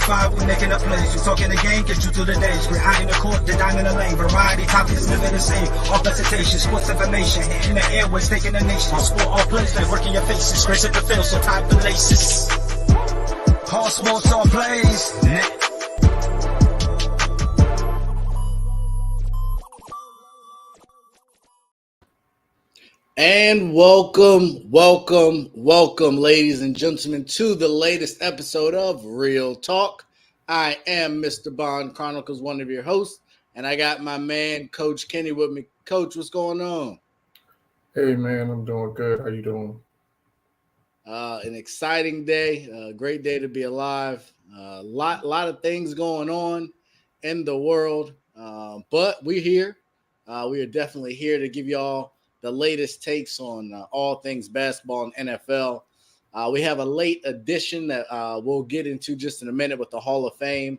365, we making a place. You talking the game, get you through the days. We're high in the court, the dime in the lane. Variety, topics, living the same. All presentation, sports information. In the airways, taking the nation. All sport, all plays, like working your faces. Grace at the field, so tie the laces. All sports, all plays. And welcome, ladies and gentlemen, to the latest episode of Real Talk. I am Mr. Bond Chronicles, one of your hosts, and I got my man, Coach Kenny, with me. Coach, what's going on? Hey, man, I'm doing good. How you doing? An exciting day, a great day to be alive. A lot of things going on in the world, but we're here. We are definitely here to give y'all the latest takes on all things basketball and NFL. We have a late edition that we'll get into just in a minute with the Hall of Fame.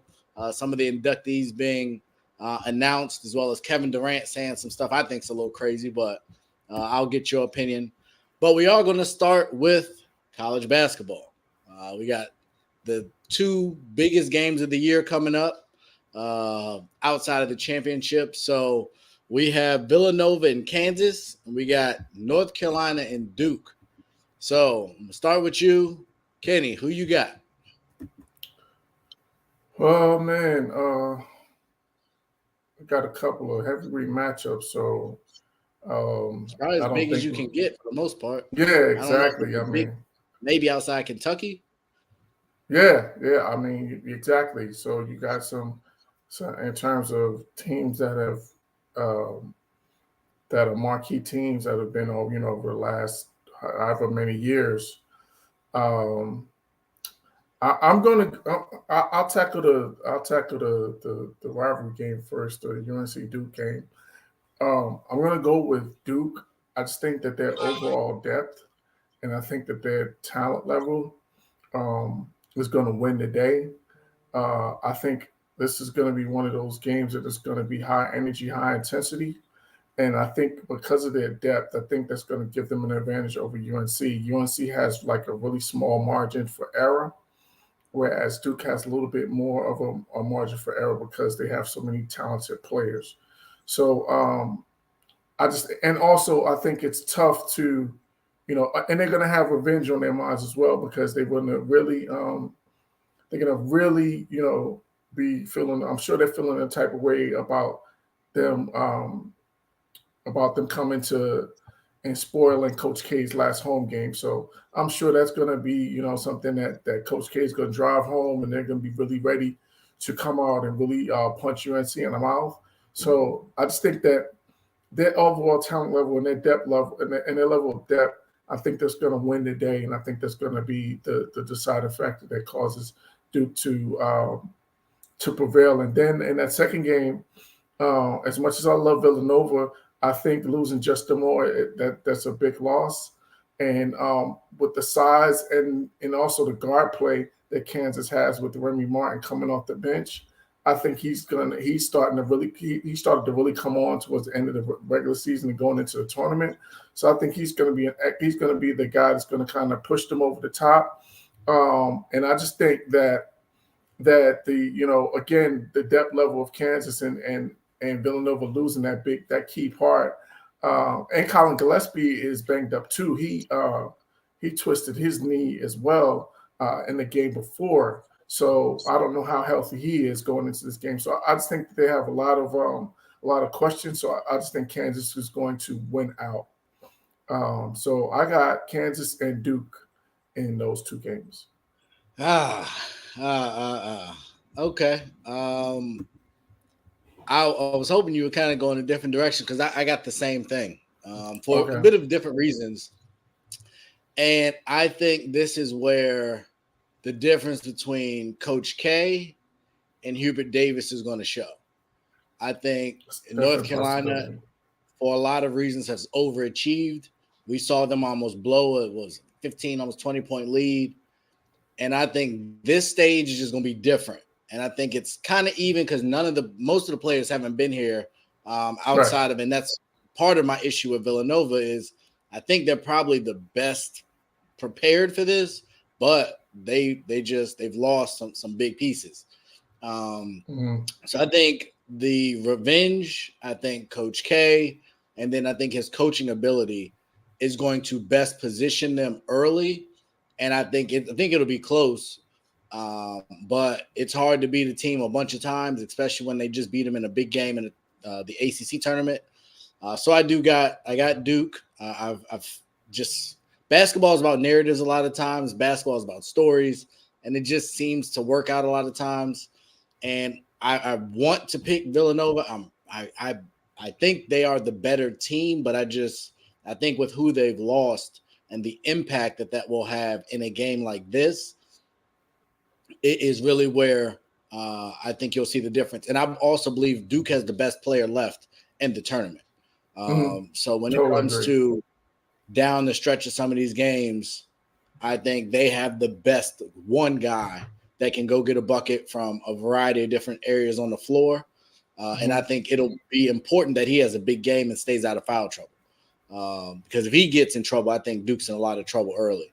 Some of the inductees being announced, as well as Kevin Durant saying some stuff I think is a little crazy, but I'll get your opinion. But we are going to start with college basketball. We got the two biggest games of the year coming up outside of the championship. So we have Villanova and Kansas, and we got North Carolina and Duke. So I'm going to start with you, Kenny. Who you got? Well, man, I got a couple of heavyweight matchups, so probably as big as you can get for the most part. Yeah, exactly. I mean, maybe outside Kentucky. Yeah. I mean, exactly. So you got some in terms of teams that have that are marquee teams that have been over the last however many years. I'll tackle the rivalry game first, the UNC Duke game. I'm gonna go with Duke. I just think that their overall depth and I think that their talent level is going to win the day. I think this is going to be one of those games that is going to be high energy, high intensity. And I think because of their depth, I think that's going to give them an advantage over UNC. UNC has like a really small margin for error, whereas Duke has a little bit more of a margin for error because they have so many talented players. So I think it's tough to, and they're going to have revenge on their minds as well because they're going to really, be feeling. I'm sure they're feeling a type of way about them coming to and spoiling Coach K's last home game. So I'm sure that's going to be, something that Coach K is going to drive home, and they're going to be really ready to come out and really punch UNC in the mouth. So I just think that their overall talent level and their depth level and their level of depth, I think that's going to win the day, and I think that's going to be the deciding factor that causes Duke to prevail. And then in that second game, as much as I love Villanova, I think losing Justin Moore, that's a big loss. And with the size and also the guard play that Kansas has with Remy Martin coming off the bench, I think he started to really come on towards the end of the regular season and going into the tournament. So I think he's going to be the guy that's going to kind of push them over the top. And I just think that the depth level of Kansas and Villanova losing that key part, and Colin Gillespie is banged up too. He twisted his knee as well in the game before. So I don't know how healthy he is going into this game. So I just think that they have a lot of questions. So I just think Kansas is going to win out. So I got Kansas and Duke in those two games. Okay. I was hoping you would kind of go in a different direction because I got the same thing for a bit of different reasons. And I think this is where the difference between Coach K and Hubert Davis is going to show. I think North Carolina, for a lot of reasons, has overachieved. We saw them almost blow it was 15, almost 20-point lead. And I think this stage is just going to be different. And I think it's kind of even because most of the players haven't been here outside of, and that's part of my issue with Villanova is I think they're probably the best prepared for this, but they've lost some big pieces. So I think the revenge, I think Coach K, and then I think his coaching ability is going to best position them early. And I think it'll be close. But it's hard to beat a team a bunch of times, especially when they just beat them in a big game in the ACC tournament. So I got Duke. I've just basketball is about narratives a lot of times. Basketball is about stories, and it just seems to work out a lot of times. And I want to pick Villanova. I think they are the better team, but I think with who they've lost and the impact that will have in a game like this, it is really where I think you'll see the difference. And I also believe Duke has the best player left in the tournament. So when it comes to down the stretch of some of these games, I think they have the best one guy that can go get a bucket from a variety of different areas on the floor. And I think it'll be important that he has a big game and stays out of foul trouble. Because if he gets in trouble, I think Duke's in a lot of trouble early.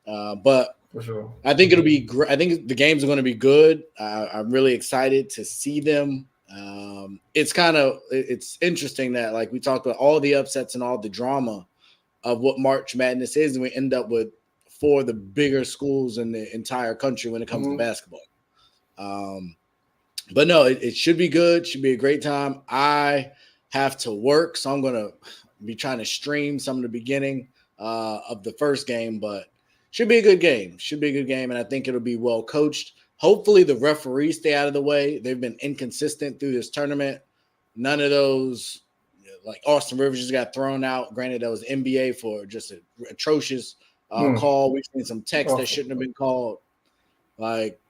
But for sure, I think it'll be great. I think the games are going to be good. I'm really excited to see them. It's interesting that, like, we talked about all the upsets and all the drama of what March Madness is, and we end up with 4 of the bigger schools in the entire country when it comes to basketball. But no, it should be good. Should be a great time. I have to work, so I'm going to be trying to stream some of the beginning of the first game, but should be a good game. Should be a good game, and I think it'll be well coached. Hopefully the referees stay out of the way. They've been inconsistent through this tournament. None of those, like Austin Rivers just got thrown out. Granted, that was NBA for just an atrocious call. We've seen some texts that shouldn't have been called. Like,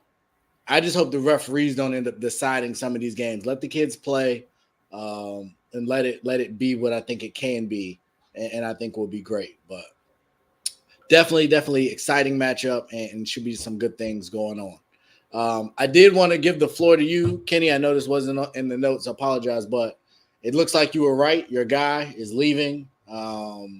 I just hope the referees don't end up deciding some of these games. Let the kids play and let it be what I think it can be, and I think will be great. But definitely exciting matchup, and should be some good things going on. I did want to give the floor to you, Kenny. I know this wasn't in the notes. I apologize, but it looks like you were right. Your guy is leaving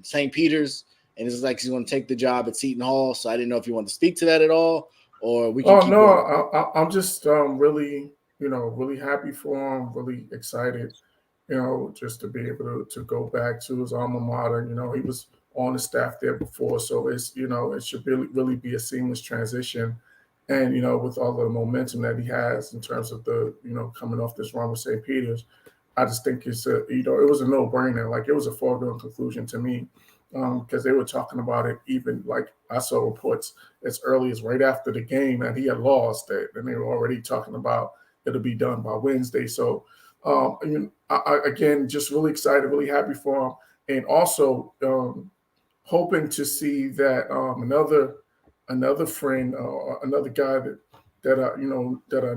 St. Peter's, and it's like he's going to take the job at Seton Hall. So I didn't know if you want to speak to that at all, or we can keep going. I'm just really happy for him, really excited, just to be able to go back to his alma mater. He was on the staff there before, so it should really be a seamless transition. And, with all the momentum that he has in terms of the, coming off this run with St. Peter's, I just think it's it was a no-brainer. Like, it was a foregone conclusion to me, because they were talking about it. Even, like, I saw reports as early as right after the game that he had lost it, and they were already talking about it'll be done by Wednesday. So, again, just really excited, really happy for him, and also hoping to see that another friend, another guy that I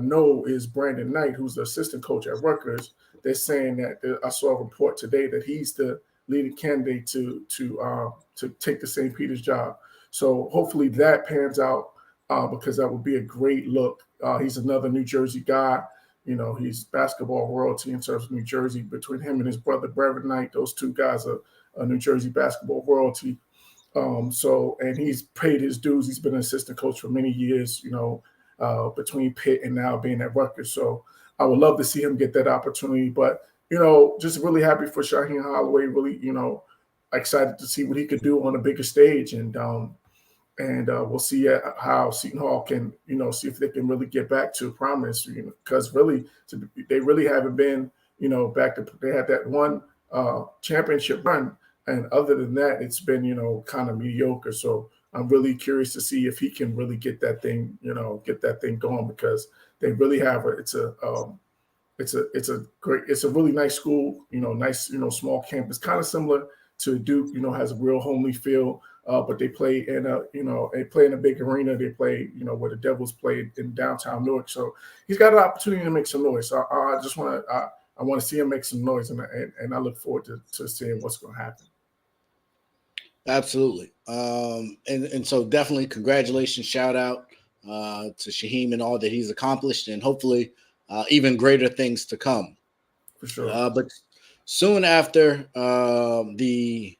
know is Brandon Knight, who's the assistant coach at Rutgers. They're saying that I saw a report today that he's the leading candidate to take the St. Peter's job. So hopefully that pans out, because that would be a great look. He's another New Jersey guy. He's basketball royalty in terms of New Jersey. Between him and his brother Brevin Knight, those two guys are New Jersey basketball royalty. And he's paid his dues. He's been an assistant coach for many years, between Pitt and now being at Rutgers. So I would love to see him get that opportunity. But, just really happy for Shaheen Holloway, really, excited to see what he could do on a bigger stage. And we'll see how Seton Hall can, see if they can really get back to prominence, because really they really haven't been, back to, they had that one championship run. And other than that, it's been, kind of mediocre. So I'm really curious to see if he can really get that thing going, because they really have it's a really nice school, nice, small campus, kind of similar to Duke, has a real homely feel. But they play in a big arena. They play, where the Devils played in downtown Newark. So he's got an opportunity to make some noise. So I just want to see him make some noise, and I look forward to seeing what's going to happen. Absolutely. And so definitely congratulations, shout out to Shaheem and all that he's accomplished, and hopefully even greater things to come. For sure. But soon after the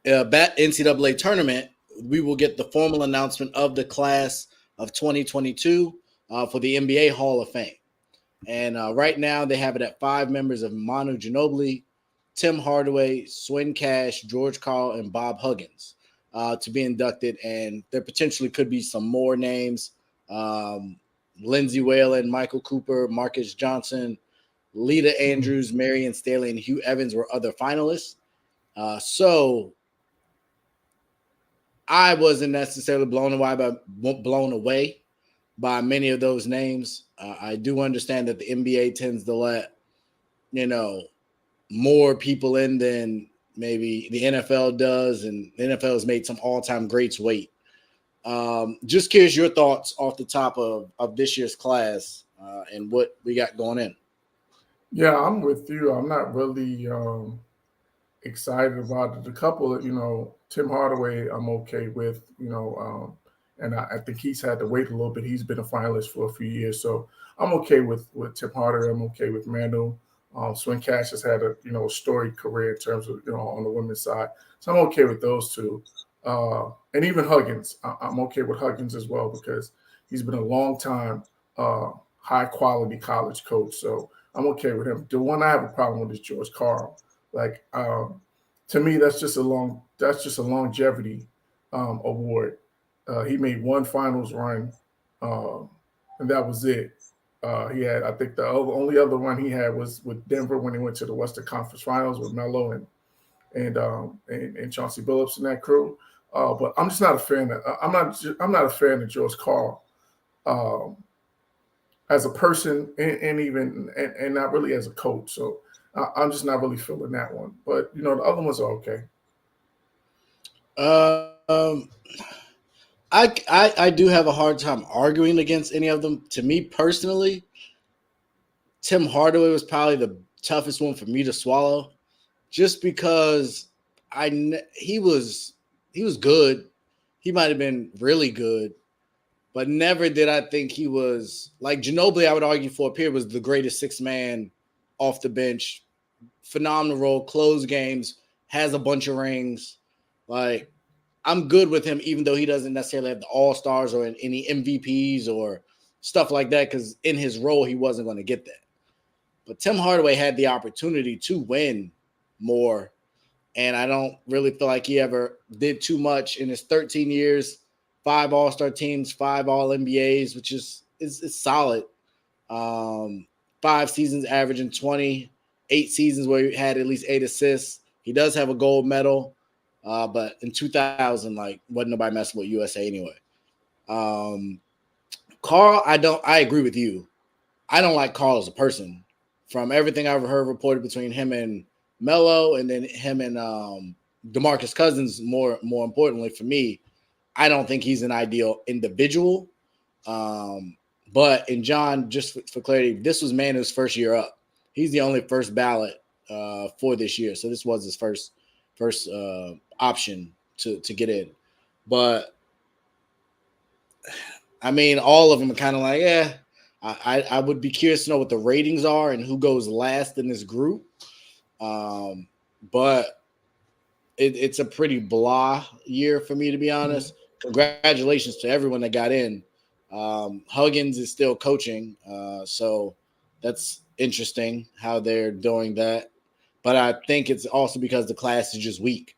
NCAA tournament, we will get the formal announcement of the class of 2022 for the NBA Hall of Fame. And right now they have it at 5 members of Manu Ginobili, Tim Hardaway, Swin Cash, George Karl, and Bob Huggins to be inducted. And there potentially could be some more names. Lindsey Whalen, Michael Cooper, Marcus Johnson, Lita Andrews, Marion Staley, and Hugh Evans were other finalists. So I wasn't necessarily blown away by many of those names. I do understand that the NBA tends to let, more people in than maybe the NFL does, and the NFL has made some all-time greats wait. Just curious your thoughts off the top of this year's class and what we got going in. Yeah, I'm with you. I'm not really excited about it. A couple of, Tim Hardaway, I'm okay with, and I think he's had to wait a little bit. He's been a finalist for a few years, so I'm okay with Tim Hardaway. I'm okay with Manu. Swin Cash has had a storied career in terms of on the women's side, so I'm okay with those two. And even Huggins, I'm okay with Huggins as well because he's been a long time high quality college coach. So I'm okay with him. The one I have a problem with is George Karl. Like to me, that's just a longevity award. He made one finals run, and that was it. He had, I think, the only other one he had was with Denver when he went to the Western Conference Finals with Melo and Chauncey Billups and that crew. But I'm just not a fan. I'm not a fan of George Karl as a person, and not really as a coach. So I'm just not really feeling that one. But the other ones are okay. I do have a hard time arguing against any of them. To me personally, Tim Hardaway was probably the toughest one for me to swallow, just because he was good. He might have been really good, but never did I think he was like Ginobili. I would argue for a period was the greatest 6-man off the bench, phenomenal role, close games, has a bunch of rings. Like, I'm good with him, even though he doesn't necessarily have the all-stars or any MVPs or stuff like that, because in his role, he wasn't going to get that. But Tim Hardaway had the opportunity to win more, and I don't really feel like he ever did too much in his 13 years, 5 all-star teams, 5 all-NBAs, which is solid. 5 seasons averaging 20, 8 seasons where he had at least 8 assists. He does have a gold medal. But in 2000, wasn't nobody messing with USA anyway. Karl, I agree with you. I don't like Karl as a person. From everything I've heard reported between him and Melo, and then him and DeMarcus Cousins, more importantly for me, I don't think he's an ideal individual. But in John, just for clarity, this was Manu's first year up. He's the only first ballot for this year. So this was his first option to get in. But I mean, all of them are kind of like, yeah. I would be curious to know what the ratings are and who goes last in this group. But it's a pretty blah year for me, to be honest. Congratulations to everyone that got in. Huggins is still coaching, so that's interesting how they're doing that. But I think it's also because the class is just weak.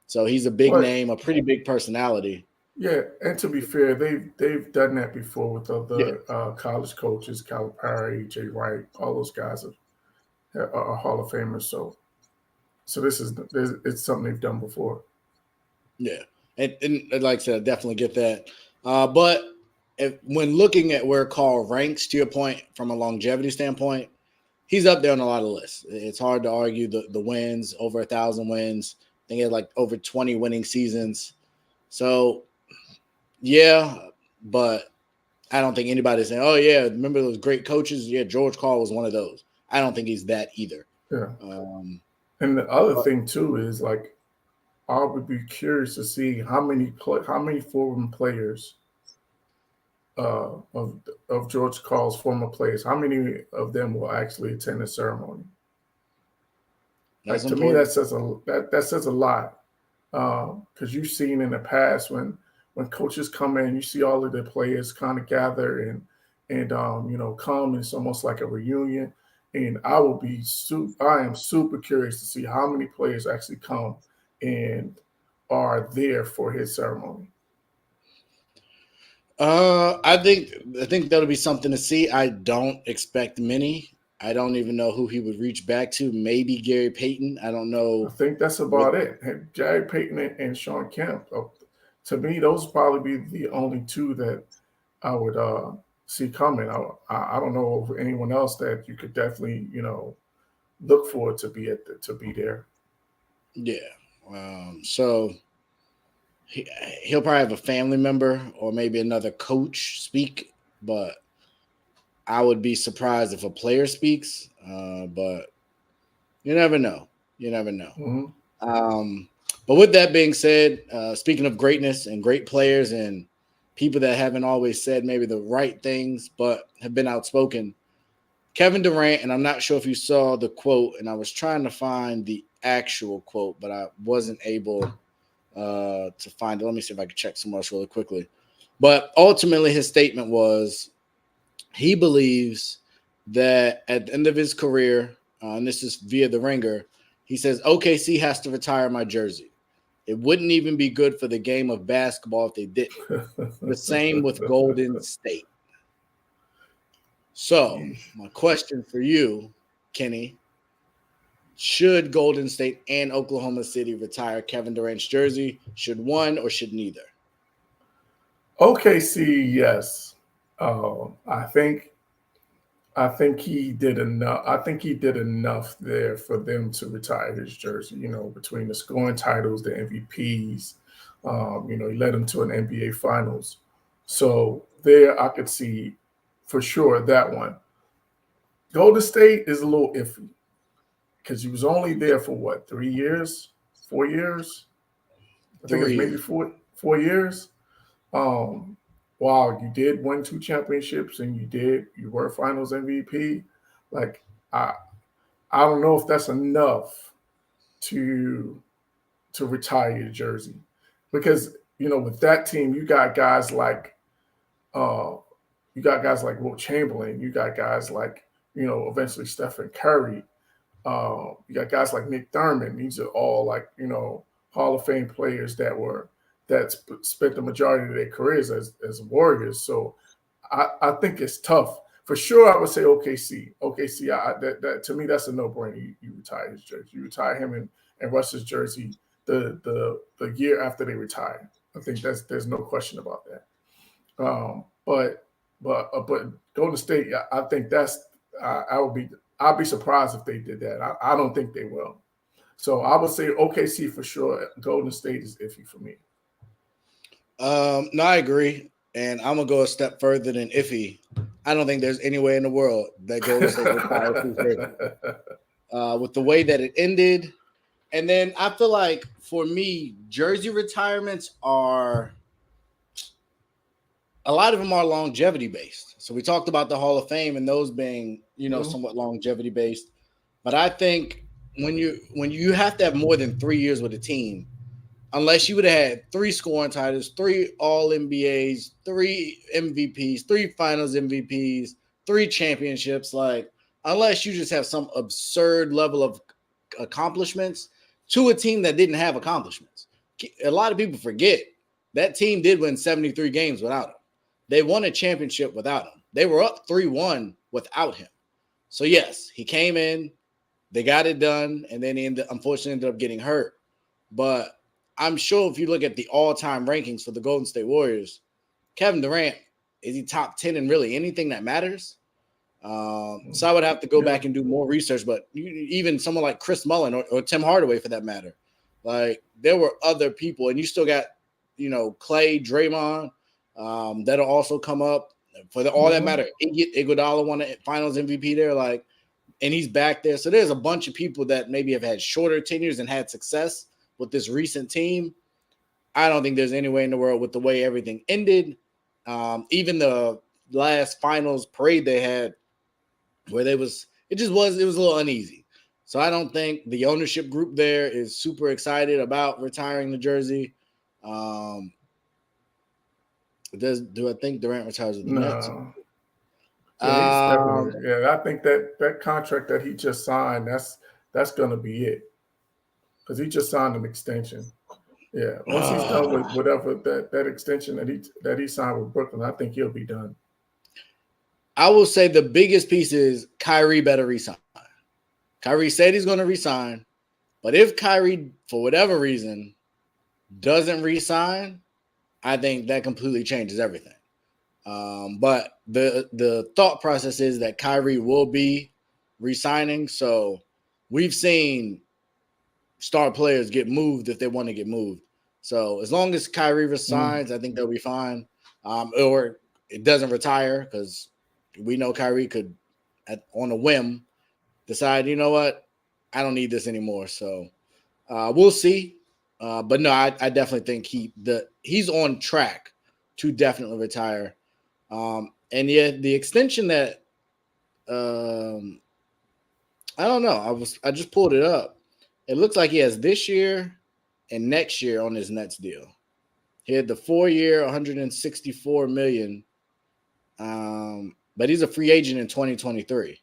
So he's a big name, a pretty big personality. Yeah, and to be fair, they've done that before with other college coaches, Calipari, Jay Wright, all those guys are Hall of Famers. So it's something they've done before. Yeah, and like I said, I definitely get that. But when looking at where Karl ranks, to your point, from a longevity standpoint, he's up there on a lot of lists. It's hard to argue the wins, over 1,000 wins. I think he had like over 20 winning seasons. So, yeah, but I don't think anybody's saying, oh, yeah, remember those great coaches? Yeah, George Karl was one of those. I don't think he's that either. Yeah. And the other thing, too, is like I would be curious to see how many former players of George Karl's former players, how many of them will actually attend the ceremony? Like, to me, that says a lot, because you've seen in the past when when coaches come in, you see all of the players kind of gather and come. It's almost like a reunion. And I am super curious to see how many players actually come and are there for his ceremony. I think that'll be something to see. I don't expect many. I don't even know who he would reach back to. Maybe Gary Payton. I don't I know think that's what. about it. And Jared Payton and Sean Kemp. To me, those would probably be the only two that I would see coming. I don't know of anyone else that you could definitely look for to be there. Yeah. So he'll probably have a family member or maybe another coach speak, but I would be surprised if a player speaks. But you never know. You never know. Hmm. Um, but with that being said, speaking of greatness and great players and people that haven't always said maybe the right things but have been outspoken, Kevin Durant, and I'm not sure if you saw the quote, and I was trying to find the actual quote, but I wasn't able to find it. Let me see if I can check somewhere else really quickly. But ultimately, his statement was he believes that at the end of his career, and this is via the Ringer, he says OKC has to retire my jersey. It wouldn't even be good for the game of basketball if they didn't. The same with Golden State. So, my question for you, Kenny, should Golden State and Oklahoma City retire Kevin Durant's jersey? Should one or should neither? OKC, yes. I think he did enough. I think he did enough there for them to retire his jersey. Between the scoring titles, the MVPs, he led them to an NBA Finals. So there, I could see for sure that one. Golden State is a little iffy because he was only there for what, 3 years, 4 years? I think it's maybe 3. four years. Um, wow, you did win two championships and you were Finals MVP. Like I I don't know if that's enough to retire your jersey because with that team uh you got guys like Will Chamberlain, you got guys like eventually Stephen Curry, you got guys like Nick Thurman. These are all like Hall of Fame players spent the majority of their careers as Warriors. So I think it's tough. For sure, I would say OKC. OKC, that to me, that's a no-brainer. You retire his jersey. You retire him and Russ's jersey the year after they retire. I think there's no question about that. But Golden State, I think I'd be surprised if they did that. I don't think they will. So I would say OKC for sure. Golden State is iffy for me. No, I agree. And I'm going to go a step further than iffy. I don't think there's any way in the world that Golden State retires his jersey. With the way that it ended. And then I feel like for me, jersey retirements are a lot of them are longevity based. So we talked about the Hall of Fame and those being, somewhat longevity based. But I think when you have to have more than 3 years with a team, unless you would have had 3 scoring titles, 3 All NBAs, 3 MVPs, 3 Finals MVPs, 3 championships, like unless you just have some absurd level of accomplishments to a team that didn't have accomplishments. A lot of people forget that team did win 73 games without him. They won a championship without him. They were up 3-1 without him. So yes, he came in, they got it done, and then he unfortunately ended up getting hurt. But I'm sure if you look at the all-time rankings for the Golden State Warriors, Kevin Durant, is he top 10 in really anything that matters? So I would have to go back and do more research. But even someone like Chris Mullin or Tim Hardaway, for that matter, like there were other people, and you still got, Clay, Draymond, that'll also come up for all that matter. Iguodala won a Finals MVP there, like, and he's back there. So there's a bunch of people that maybe have had shorter tenures and had success with this recent team. I don't think there's any way in the world with the way everything ended. Even the last finals parade they had where it was a little uneasy. So I don't think the ownership group there is super excited about retiring the jersey. Do I think Durant retires with the Nets? No. Yeah, he's Um, definitely. Yeah, I think that contract that he just signed, that's going to be it, because he just signed an extension. Yeah, once he's done with whatever that extension that he signed with Brooklyn, I think he'll be done. I will say the biggest piece is Kyrie better resign. Kyrie said he's going to resign, but if Kyrie, for whatever reason, doesn't resign, I think that completely changes everything. But the thought process is that Kyrie will be resigning. So we've seen star players get moved if they want to get moved. So as long as Kyrie resigns, I think they'll be fine. Or it doesn't retire, because we know Kyrie could, on a whim, decide, you know what, I don't need this anymore. So we'll see. But no, I definitely think he's on track to definitely retire. And yet the extension that I don't know. I just pulled it up. It looks like he has this year and next year on his Nets deal. He had the 4-year, $164 million. But he's a free agent in 2023.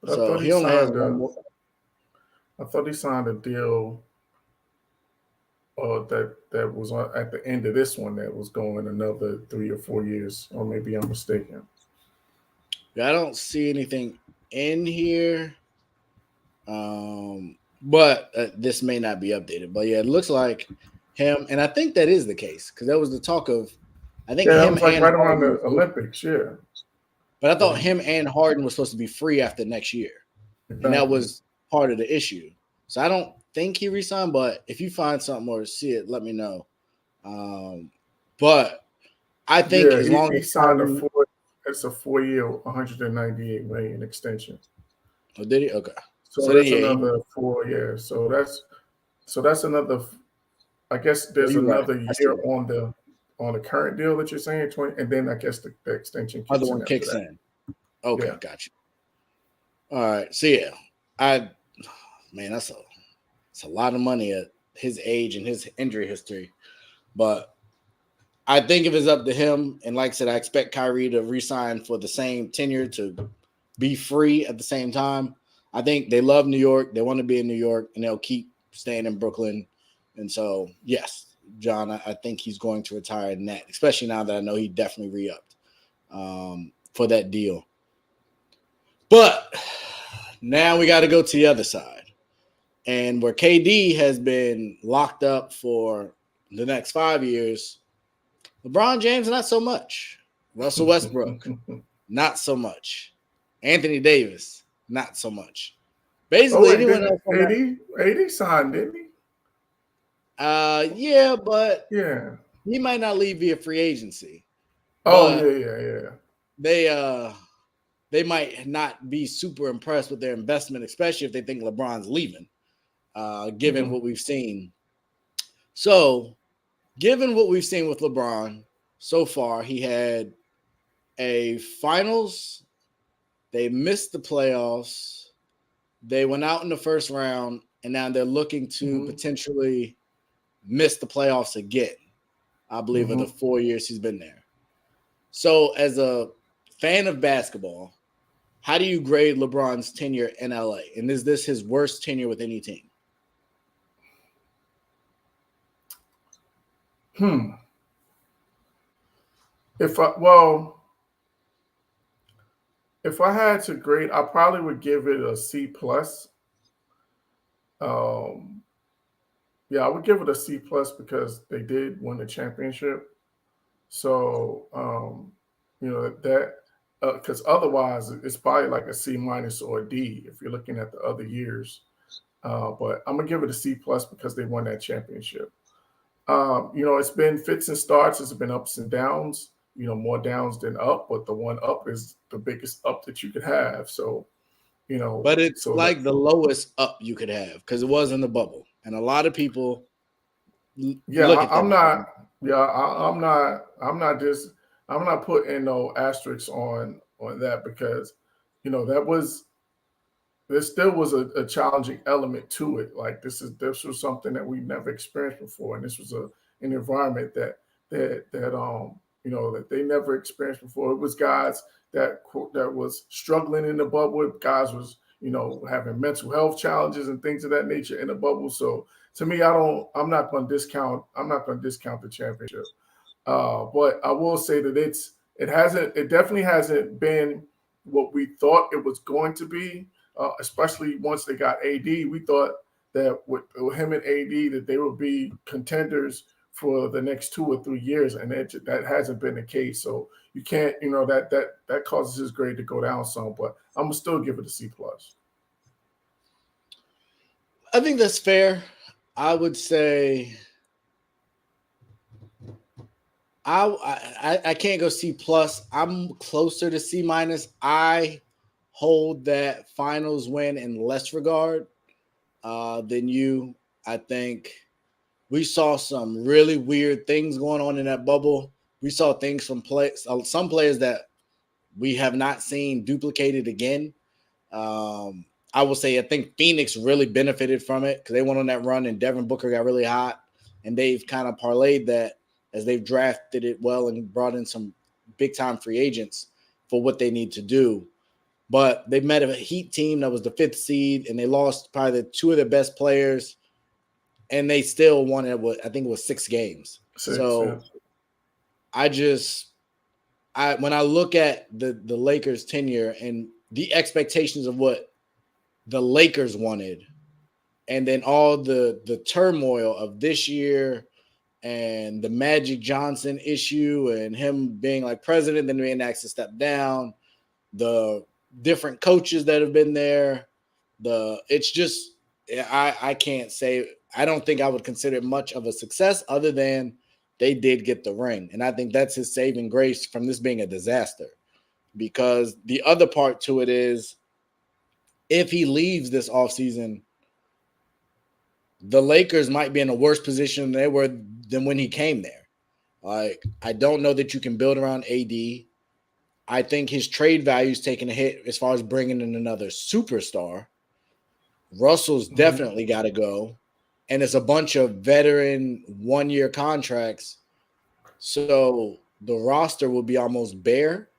So he only has one more. I thought he signed a deal that was at the end of this one that was going another 3 or 4 years, or maybe I'm mistaken. I don't see anything in here, but this may not be updated. But yeah, it looks like him, and I think that is the case, because that was the talk of. I think that him was like and right around Harden, the Olympics, yeah. But I thought him and Harden was supposed to be free after next year, and that was part of the issue. So I don't think he resigned, but if you find something or see it, let me know. But I think as long he as signed Kyrie, it's a 4-year, $198 million extension. Oh, did he? Okay. So that's another 4 years. So that's another. I guess there's another year on the current deal that you're saying, 20, and then I guess the extension kicks other one kicks in. Okay, gotcha. All right. So yeah, that's a lot of money at his age and his injury history. But I think if it's up to him, and like I said, I expect Kyrie to re-sign for the same tenure to be free at the same time. I think they love New York. They want to be in New York, and they'll keep staying in Brooklyn. And so, yes, John, I think he's going to retire in that, especially now that I know he definitely re-upped for that deal. But now we got to go to the other side. And where KD has been locked up for the next 5 years, LeBron James, not so much. Russell Westbrook, not so much. Anthony Davis, not so much. Basically, anyone else. AD signed, didn't he? Yeah, but he might not leave via free agency. Yeah. They might not be super impressed with their investment, especially if they think LeBron's leaving, given what we've seen. So, given what we've seen with LeBron so far, he had a finals. They missed the playoffs. They went out in the first round, and now they're looking to potentially miss the playoffs again, I believe, in the 4 years he's been there. So, as a fan of basketball, how do you grade LeBron's tenure in LA? And is this his worst tenure with any team? If I had to grade, I probably would give it a C plus. I would give it a C plus because they did win the championship. So that because otherwise it's probably like a C minus or a D if you're looking at the other years. But I'm gonna give it a C plus because they won that championship. It's been fits and starts. It's been ups and downs. More downs than up, but the one up is the biggest up that you could have. So, but it's like the lowest up you could have because it was in the bubble, and a lot of people. I'm not putting no asterisks on that because, there still was a challenging element to it. Like this was something that we never experienced before, and this was an environment that that they never experienced before. It was guys that was struggling in the bubble. Guys was having mental health challenges and things of that nature in the bubble. So to me, I'm not going to discount the championship. But I will say that it definitely hasn't been what we thought it was going to be. Especially once they got AD, we thought that with him and AD that they would be contenders for the next 2 or 3 years, and that hasn't been the case. So you can't, that causes his grade to go down some. But I'm gonna still give it a C+. I think that's fair. I would say I can't go C+. I'm closer to C-. I hold that finals win in less regard than you. I think we saw some really weird things going on in that bubble. We saw things from some players that we have not seen duplicated again. I will say I think Phoenix really benefited from it because they went on that run and Devin Booker got really hot, and they've kind of parlayed that as they've drafted it well and brought in some big-time free agents for what they need to do. But they met a Heat team that was the 5th seed, and they lost probably 2 of their best players, and they still won it. I think it was 6 games. So yeah. When I look at the Lakers' tenure and the expectations of what the Lakers wanted, and then all the turmoil of this year and the Magic Johnson issue and him being like president, then being asked to step down, the different coaches that have been there, it's just I can't say. I don't think I would consider it much of a success other than they did get the ring. And I think that's his saving grace from this being a disaster, because the other part to it is if he leaves this offseason, the Lakers might be in a worse position than they were than when he came there. Like, I don't know that you can build around AD. I think his trade value is taking a hit as far as bringing in another superstar. Russell's definitely got to go. And it's a bunch of veteran 1-year contracts. So the roster will be almost bare.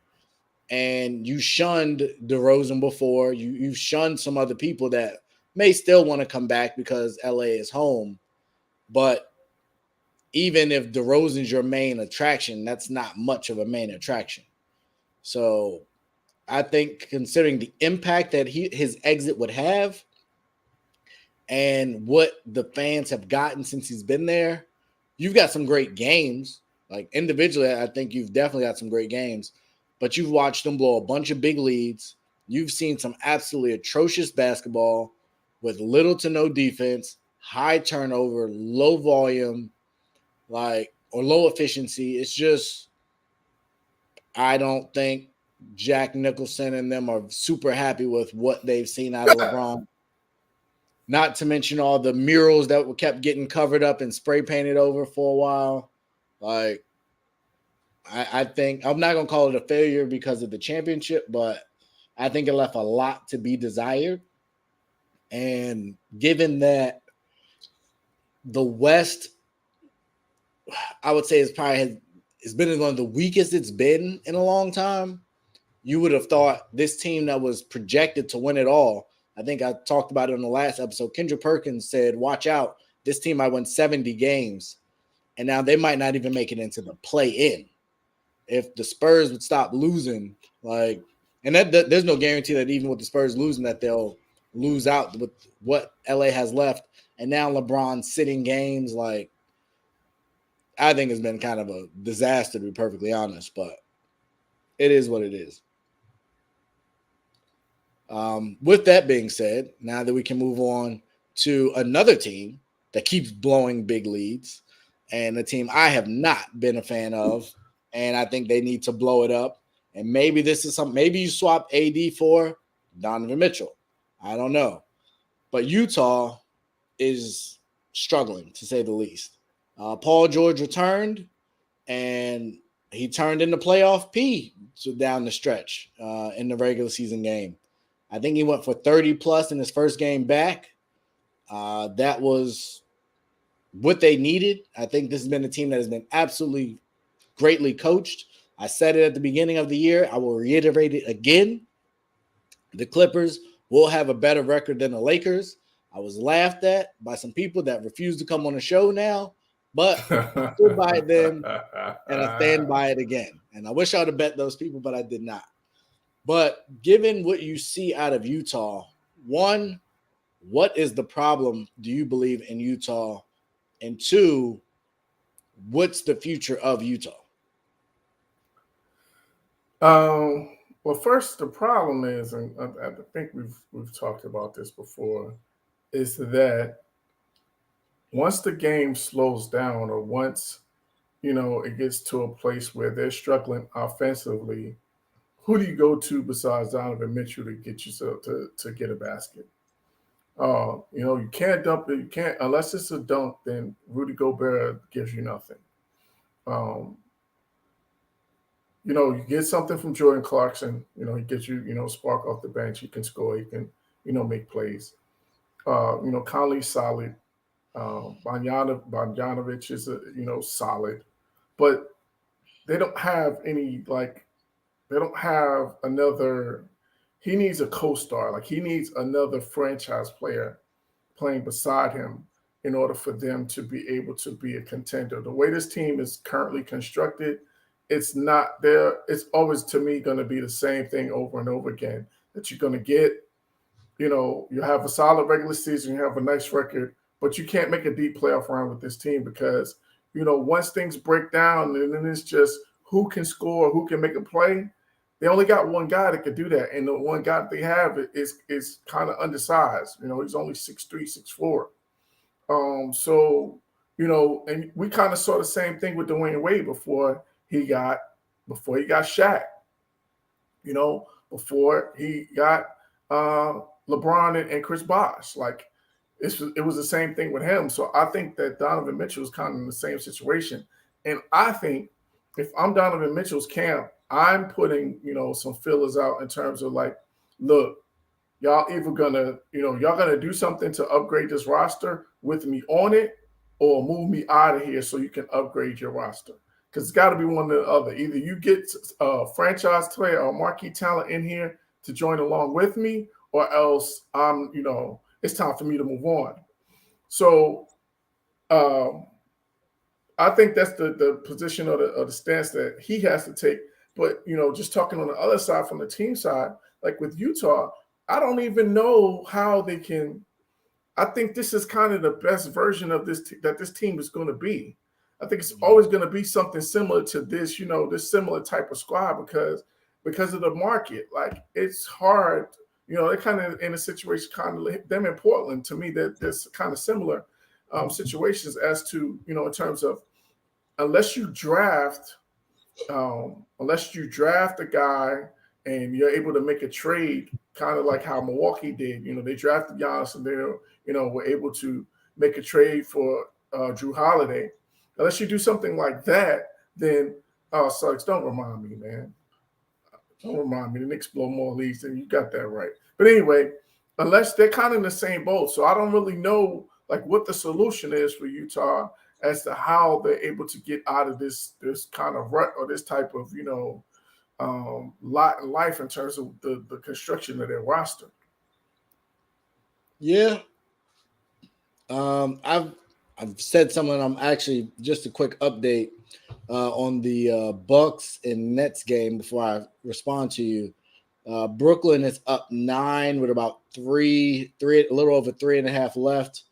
And you shunned DeRozan before. You've shunned some other people that may still want to come back because LA is home. But even if DeRozan's your main attraction, that's not much of a main attraction. So I think considering the impact that his exit would have and what the fans have gotten since he's been there, you've got some great games. Like individually, I think you've definitely got some great games, but you've watched them blow a bunch of big leads. You've seen some absolutely atrocious basketball with little to no defense, high turnover, low volume, or low efficiency. It's just, I don't think Jack Nicholson and them are super happy with what they've seen out of LeBron. Not to mention all the murals that were kept getting covered up and spray painted over for a while. Like, I think I'm not going to call it a failure because of the championship, but I think it left a lot to be desired. And given that the West, I would say, it's been one of the weakest it's been in a long time, you would have thought this team that was projected to win it all. I think I talked about it in the last episode. Kendrick Perkins said, watch out, this team might win 70 games. And now they might not even make it into the play-in. If the Spurs would stop losing, and there's no guarantee that even with the Spurs losing that they'll lose out with what LA has left. And now LeBron sitting games, I think it's been kind of a disaster, to be perfectly honest, but it is what it is. With that being said, now that we can move on to another team that keeps blowing big leads, and a team I have not been a fan of, and I think they need to blow it up. And maybe this is maybe you swap AD for Donovan Mitchell. I don't know. But Utah is struggling, to say the least. Paul George returned, and he turned into playoff P down the stretch in the regular season game. I think he went for 30-plus in his first game back. That was what they needed. I think this has been a team that has been absolutely greatly coached. I said it at the beginning of the year. I will reiterate it again. The Clippers will have a better record than the Lakers. I was laughed at by some people that refuse to come on the show now, but I stood by it then, and I stand by it again. And I wish I would have bet those people, but I did not. But given what you see out of Utah, one, what is the problem, do you believe, in Utah? And two, what's the future of Utah? Well, first, the problem is, and I think we've talked about this before, is that once the game slows down, or once it gets to a place where they're struggling offensively, who do you go to besides Donovan Mitchell to get yourself to get a basket? You can't dump it. You can't, unless it's a dunk. Then Rudy Gobert gives you nothing. You get something from Jordan Clarkson. He gets you, spark off the bench. He can score. He can, make plays. Conley's solid. Bogdanovic is solid, but they don't have any, like, they don't have another. He needs a co-star. Like, he needs another franchise player playing beside him in order for them to be able to be a contender. The way this team is currently constructed, it's not there. It's always, to me, going to be the same thing over and over again, that you're going to get, you have a solid regular season, you have a nice record, but you can't make a deep playoff run with this team because, once things break down, and then it's just who can score, who can make a play. They only got one guy that could do that, and the one guy that they have is kind of undersized. He's only 6'3", 6'4". And we kind of saw the same thing with Dwayne Wade before he got Shaq. Before he got LeBron and Chris Bosh. Like, it was the same thing with him. So I think that Donovan Mitchell is kind of in the same situation. And I think if I'm Donovan Mitchell's camp, I'm putting, some fillers out in terms of, like, look, y'all either y'all gonna do something to upgrade this roster with me on it, or move me out of here so you can upgrade your roster. Because it's got to be one or the other. Either you get a franchise player or marquee talent in here to join along with me, or else it's time for me to move on. So I think that's the position or the stance that he has to take. But, just talking on the other side, from the team side, like with Utah, I don't even know how they can. I think this is kind of the best version of this that this team is going to be. I think it's always going to be something similar to this, this similar type of squad because of the market. Like, it's hard. They're kind of in a situation, kind of them in Portland, to me, that there's kind of similar situations as to, in terms of, unless you draft a guy and you're able to make a trade, kind of like how Milwaukee did. They drafted Giannis and they, were able to make a trade for Drew Holiday. Unless you do something like that, then Suggs, don't remind me, man. Don't remind me. The Knicks blow more leads than you got that right. But anyway, unless they're kind of in the same boat, so I don't really know, like, what the solution is for Utah as to how they're able to get out of this kind of rut or this type of life in terms of the construction of their roster. Yeah, I've said something. I'm actually, just a quick update on the Bucks and Nets game before I respond to you. Brooklyn is up 9 with about a little over 3.5 left.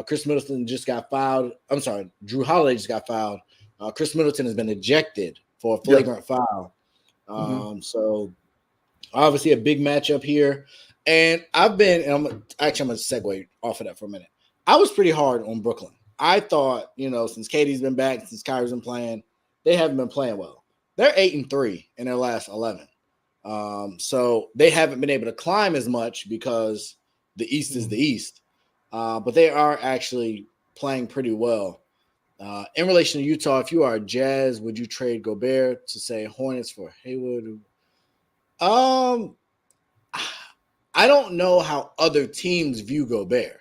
Chris Middleton just got fouled. I'm sorry, Drew Holiday just got fouled. Chris Middleton has been ejected for a flagrant foul. So obviously a big matchup here. And I'm going to segue off of that for a minute. I was pretty hard on Brooklyn. I thought, since Katie's been back, since Kyrie's been playing, they haven't been playing well. They're 8-3 in their last 11. So they haven't been able to climb as much because the East is the East. But they are actually playing pretty well. In relation to Utah, if you are Jazz, would you trade Gobert to, say, Hornets for Hayward? I don't know how other teams view Gobert.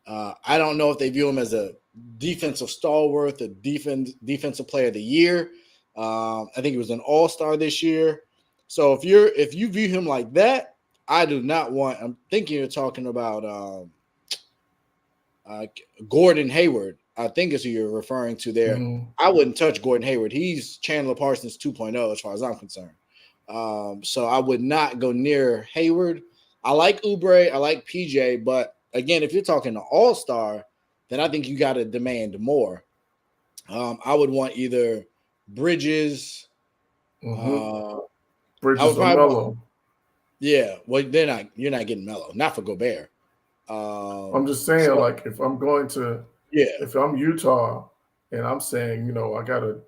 I don't know if they view him as a defensive stalwart, a defensive player of the year. I think he was an all-star this year. So if you view him like that, I do not want. I'm thinking you're talking about Gordon Hayward. I think is who you're referring to there. Mm-hmm. I wouldn't touch Gordon Hayward. He's Chandler Parsons 2.0 as far as I'm concerned. So I would not go near Hayward. I like Oubre. I like PJ. But again, if you're talking to all-star, then I think you got to demand more. I would want either Bridges. Bridges or Melo. Yeah, well, you're not getting Melo. Not for Gobert. I'm just saying, like, if I'm going to, if I'm Utah and I'm saying, I got to,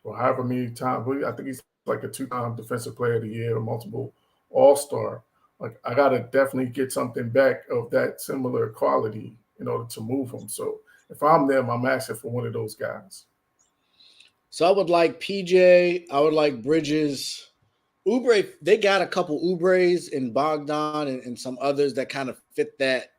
or however many times, I think he's like a 2-time defensive player of the year, a multiple all-star. Like, I got to definitely get something back of that similar quality in order to move him. So if I'm them, I'm asking for one of those guys. So I would like PJ. I would like Bridges. Oubre, they got a couple Oubres in Bogdan and some others that kind of fit that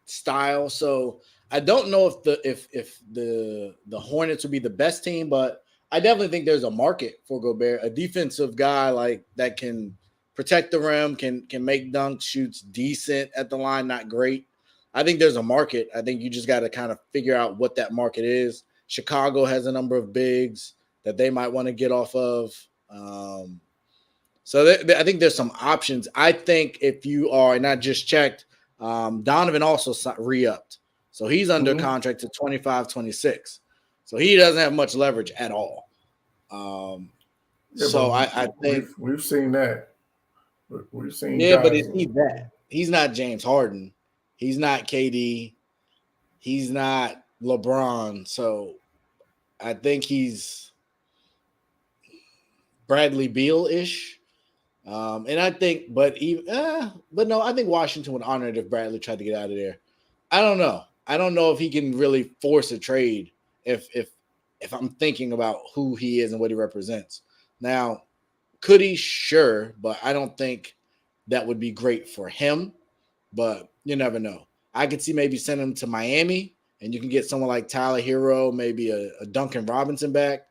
style. So I don't know if the Hornets would be the best team, but I definitely think there's a market for Gobert, a defensive guy like that can protect the rim, can make dunks, shoots decent at the line, not great. I think there's a market. I think you just got to kind of figure out what that market is. Chicago has a number of bigs that they might want to get off of. So I think there's some options. I think if you are, and I just checked, Donovan also re-upped. So he's under contract to 25-26. So he doesn't have much leverage at all. So I think we've seen that. We've seen but is he that? He's not James Harden. He's not KD. He's not LeBron. So I think he's Bradley Beal-ish. And I think, but no, I think Washington would honor it if Bradley tried to get out of there. I don't know. I don't know if he can really force a trade if I'm thinking about who he is and what he represents. Now, could he? Sure, but I don't think that would be great for him. But you never know. I could see maybe send him to Miami, and you can get someone like Tyler Hero, maybe a Duncan Robinson back,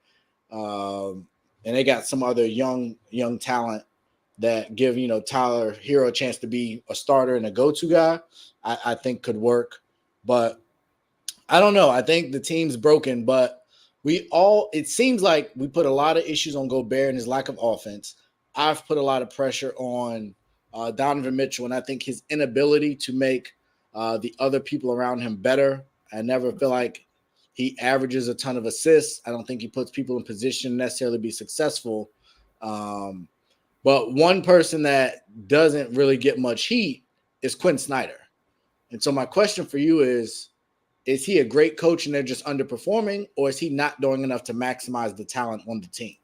and they got some other young talent that give Tyler Hero a chance to be a starter and a go-to guy. I think could work, but I don't know. I think the team's broken, but it seems like we put a lot of issues on Gobert and his lack of offense. I've put a lot of pressure on Donovan Mitchell, and I think his inability to make the other people around him better. I never feel like he averages a ton of assists. I don't think he puts people in position necessarily to be successful. But one person that doesn't really get much heat is Quinn Snyder. And so my question for you is he a great coach and they're just underperforming, or is he not doing enough to maximize the talent on the team?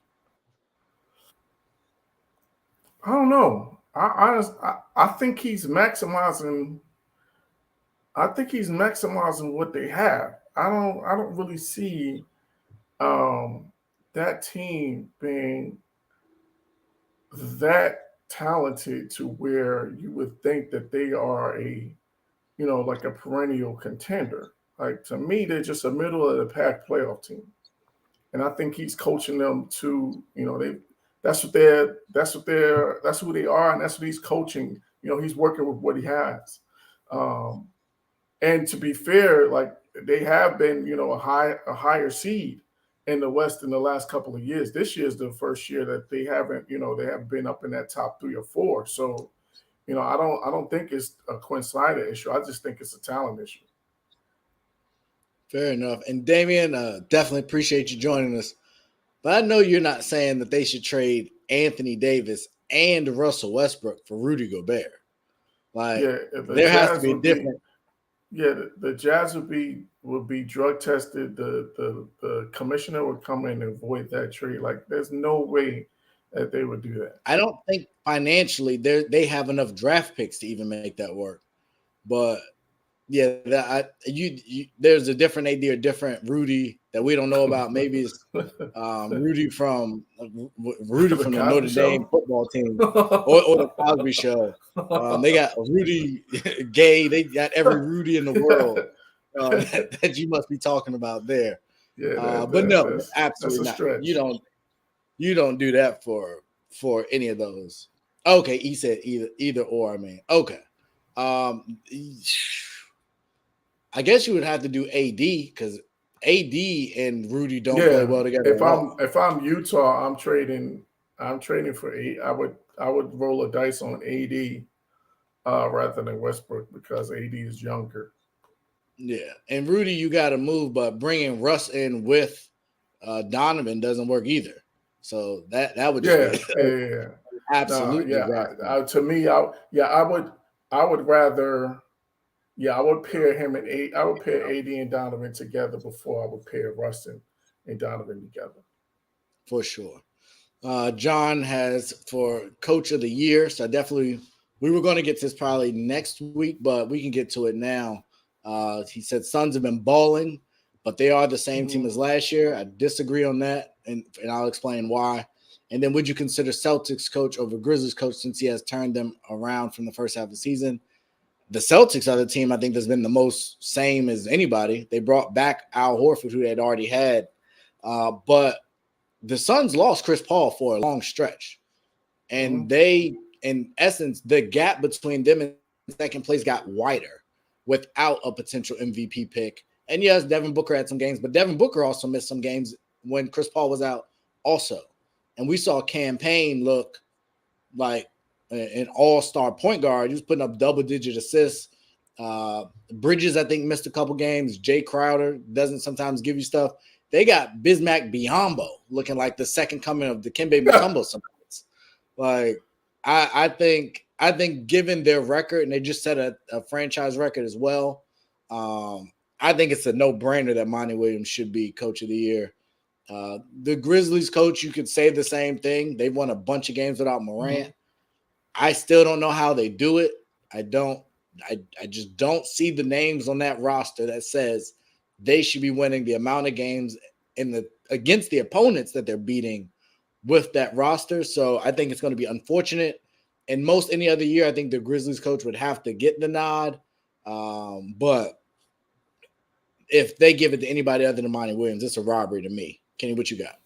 I don't know. I think he's maximizing. I think he's maximizing what they have. I don't really see that team being that talented to where you would think that they are like a perennial contender. Like, to me, they're just a middle of the pack playoff team. And I think he's coaching them to, that's who they are, and that's what he's coaching. He's working with what he has. And to be fair, like, they have been, a higher seed in the West in the last couple of years. This year is the first year that they haven't been up in that top 3 or 4. So, I don't think it's a Quinn Snyder issue. I just think it's a talent issue. Fair enough. And Damian, definitely appreciate you joining us. But I know you're not saying that they should trade Anthony Davis and Russell Westbrook for Rudy Gobert. Like, there has to be a difference. The Jazz would be drug tested. The commissioner would come in and avoid that trade. Like, there's no way that they would do that. I don't think financially they have enough draft picks to even make that work. But there's a different AD or different Rudy that we don't know about. Maybe it's Rudy from the Notre Dame football team or the Cosby Show. They got Rudy Gay. They got every Rudy in the world. that you must be talking about there. Yeah, But no, that's absolutely a not. stretch. You don't do that for any of those. Okay, he said either or. I mean, okay. I guess you would have to do AD because AD and Rudy don't play well together at all. If I'm Utah, I'm trading for eight. I would roll a dice on AD rather than Westbrook because AD is younger. Yeah, and Rudy, you got to move, but bringing Russ in with Donovan doesn't work either. So that would just be absolutely To me, I would rather. Yeah, I would pair him and I would pair AD and Donovan together before I would pair Russ and Donovan together. For sure. John has for Coach of the Year. So we were going to get to this probably next week, but we can get to it now. He said Suns have been balling, but they are the same team as last year. I disagree on that, and I'll explain why. And then would you consider Celtics coach over Grizzlies coach since he has turned them around from the first half of the season? The Celtics are the team I think that's been the most same as anybody. They brought back Al Horford, who they had already had. But the Suns lost Chris Paul for a long stretch. And they, in essence, the gap between them and second place got wider without a potential MVP pick. And yes, Devin Booker had some games, but Devin Booker also missed some games when Chris Paul was out also. And we saw Campaign look like an all-star point guard. He was putting up double-digit assists. Bridges, I think, missed a couple games. Jay Crowder doesn't sometimes give you stuff. They got Bismack Biyombo looking like the second coming of Dikembe Mutombo sometimes. Like, I think given their record, and they just set a franchise record as well, I think it's a no-brainer that Monty Williams should be Coach of the Year. The Grizzlies coach, you could say the same thing. They've won a bunch of games without Morant. I still don't know how they do it. I just don't see the names on that roster that says they should be winning the amount of games against the opponents that they're beating with that roster. So I think it's going to be unfortunate. And most any other year, I think the Grizzlies coach would have to get the nod. But if they give it to anybody other than Monty Williams, it's a robbery to me. Kenny, what you got?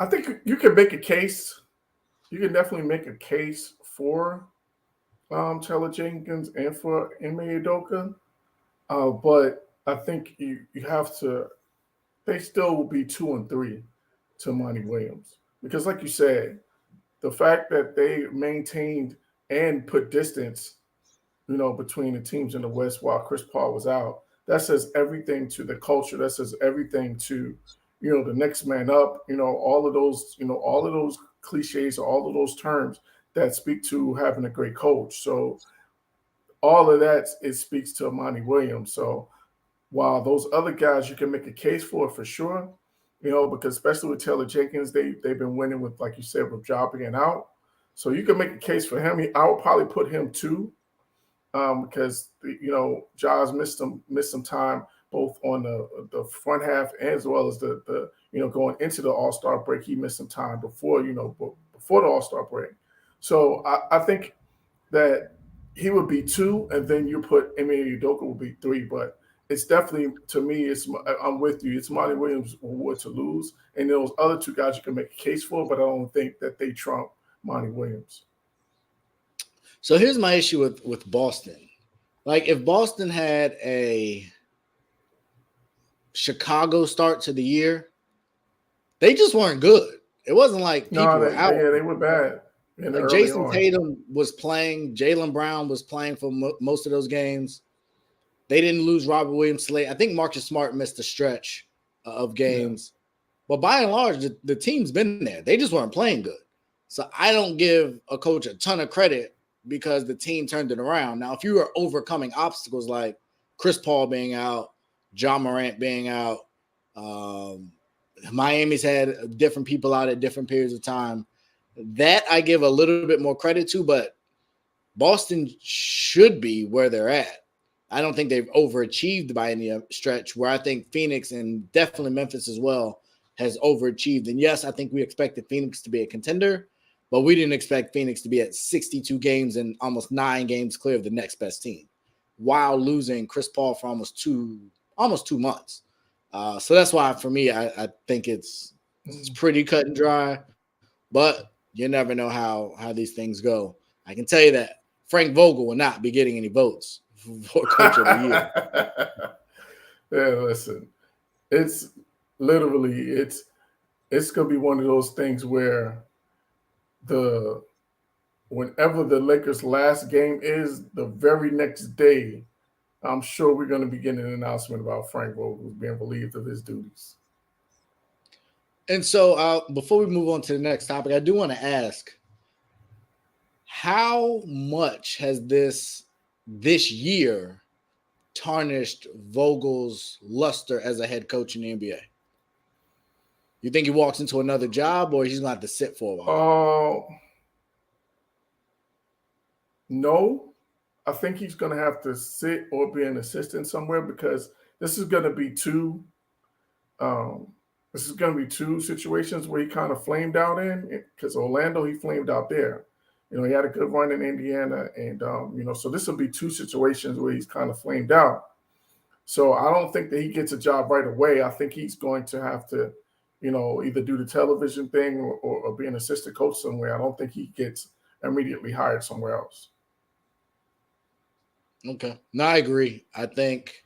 I think you can make a case. You can definitely make a case for Taylor Jenkins and for Ime Udoka. But I think you have to – they still will be 2 and 3 to Monty Williams. Because like you said, the fact that they maintained and put distance, between the teams in the West while Chris Paul was out, that says everything to the culture. That says everything to, the next man up, all of those cliches, all of those terms that speak to having a great coach. So all of that, it speaks to Monty Williams. So while those other guys you can make a case for sure, because especially with Taylor Jenkins, they've been winning with, like you said, with Ja being out. So you can make a case for him. I would probably put him 2 because, Ja's missed some time both on the front half as well as the going into the All-Star break. He missed some time before the All-Star break. So I think that he would be 2, and then you put Ime Udoka would be 3. But it's definitely, to me, I'm with you. It's Monty Williams award to lose, and those other 2 guys you can make a case for, but I don't think that they trump Monty Williams. So here's my issue with Boston. Like, if Boston had a Chicago start to the year, they just weren't good. It wasn't like people were out. Yeah, they were bad. Like Jason Tatum was playing. Jaylen Brown was playing for most of those games. They didn't lose Robert Williams late. I think Marcus Smart missed a stretch of games. Yeah. But by and large, the team's been there. They just weren't playing good. So I don't give a coach a ton of credit because the team turned it around. Now, if you are overcoming obstacles like Chris Paul being out, Ja Morant being out, Miami's had different people out at different periods of time, that I give a little bit more credit to, but Boston should be where they're at. I don't think they've overachieved by any stretch, where I think Phoenix and definitely Memphis as well has overachieved. And yes, I think we expected Phoenix to be a contender, but we didn't expect Phoenix to be at 62 games and almost 9 games clear of the next best team. while losing Chris Paul for almost 2 months. So that's why for me, I think it's pretty cut and dry, but you never know how these things go. I can tell you that Frank Vogel will not be getting any votes for Coach of the Year. Yeah, listen, it's literally it's gonna be one of those things where whenever the Lakers' last game is, the very next day, I'm sure we're going to be getting an announcement about Frank Vogel being relieved of his duties. And so before we move on to the next topic, I do want to ask, how much has this year tarnished Vogel's luster as a head coach in the NBA? You think he walks into another job, or he's going to have to sit for a while? No. I think he's going to have to sit or be an assistant somewhere, because this is going to be two situations where he kind of flamed out in, because Orlando, he flamed out there. You know, he had a good run in Indiana, and so this will be two situations where he's kind of flamed out. So I don't think that he gets a job right away. I think he's going to have to, either do the television thing or be an assistant coach somewhere. I don't think he gets immediately hired somewhere else. Okay. No, I agree. I think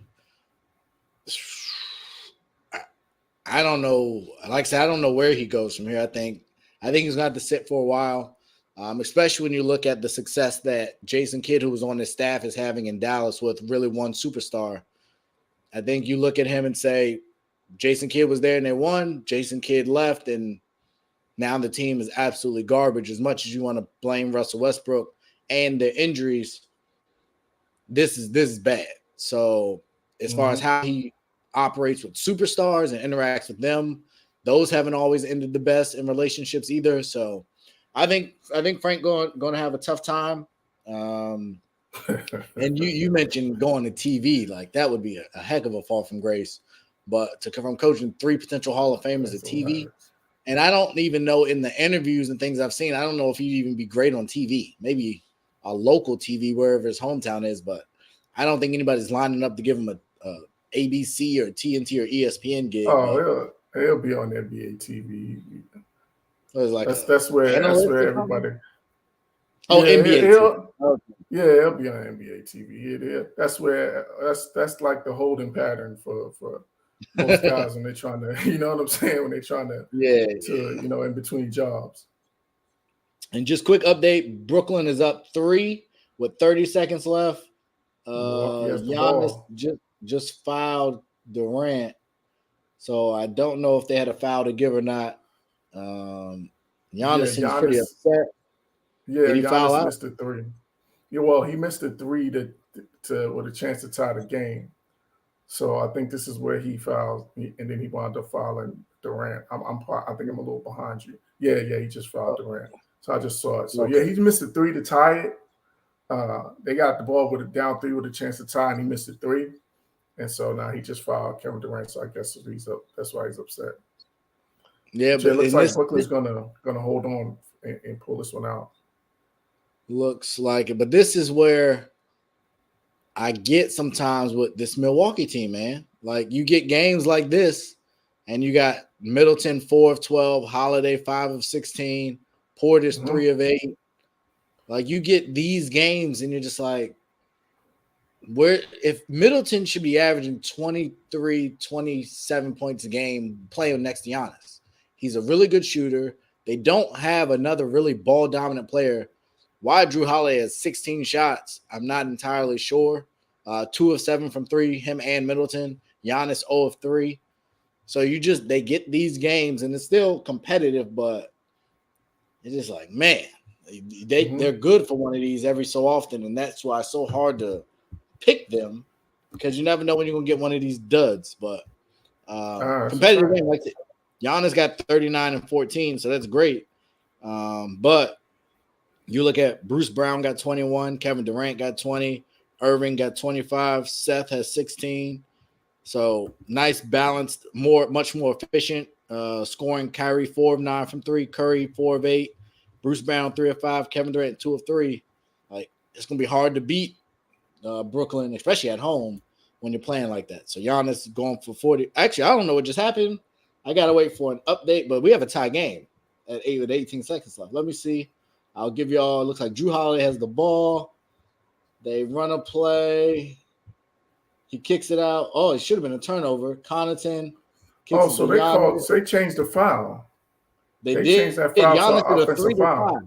I don't know. Like I said, I don't know where he goes from here. I think he's gonna have to sit for a while. Especially when you look at the success that Jason Kidd, who was on his staff, is having in Dallas with really one superstar. I think you look at him and say, Jason Kidd was there and they won. Jason Kidd left, and now the team is absolutely garbage. As much as you want to blame Russell Westbrook and the injuries, this is bad. So as far as how he operates with superstars and interacts with them, those haven't always ended the best in relationships either. So I think Frank going to have a tough time. And you mentioned going to TV, like that would be a heck of a fall from grace. But from coaching 3 potential Hall of Famers at TV, and I don't even know in the interviews and things I've seen, I don't know if he'd even be great on TV. Maybe a local TV wherever his hometown is, but I don't think anybody's lining up to give him a ABC or TNT or ESPN gig. Oh, he'll be on NBA TV. Like that's where everybody. Oh, yeah, NBA. Yeah, he'll be on NBA TV. That's like the holding pattern for most guys when they're trying to, you know what I'm saying, when they're trying to in between jobs. And just quick update: Brooklyn is up 3 with 30 seconds left. Giannis just fouled Durant, so I don't know if they had a foul to give or not. Giannis seems pretty upset. Yeah, Giannis missed a 3. Yeah, well, he missed a 3 to with a chance to tie the game. So I think this is where he fouled, and then he wound up fouling Durant. I think I'm a little behind you. Yeah, he just fouled Durant. So I just saw it. So yeah, he missed a 3 to tie it. They got the ball with a down 3 with a chance to tie, and he missed a 3. And so now he just fouled Kevin Durant. So I guess he's up. That's why he's upset. Yeah, but it looks like Brooklyn's gonna hold on and pull this one out. Looks like it, but this is where I get sometimes with this Milwaukee team, man. Like you get games like this, and you got Middleton 4 of 12, Holiday 5 of 16, Portis 3 of 8. Like you get these games, and you're just like, if Middleton should be averaging 23, 27 points a game playing next to Giannis. He's a really good shooter. They don't have another really ball dominant player. Why Drew Holiday has 16 shots, I'm not entirely sure. 2 of 7 from 3, him and Middleton. Giannis 0 of 3. So they get these games, and it's still competitive, but it's just like, man, they're good for one of these every so often, and that's why it's so hard to pick them, because you never know when you're going to get one of these duds. But competitive game, like Giannis got 39 and 14, so that's great. But you look at Bruce Brown got 21, Kevin Durant got 20, Irving got 25, Seth has 16. So nice, balanced, much more efficient scoring. Kyrie 4 of 9 from 3, Curry 4 of 8, Bruce Brown 3 of 5, Kevin Durant 2 of 3. Like it's gonna be hard to beat Brooklyn, especially at home when you're playing like that. So Giannis going for 40. Actually, I don't know what just happened. I gotta wait for an update, but we have a tie game at 8 with 18 seconds left. Let me see. I'll give y'all. It looks like Drew Holiday has the ball. They run a play. He kicks it out. Oh, it should have been a turnover. Connaughton. Oh, so they changed the foul. They did. Changed that foul to an offensive foul.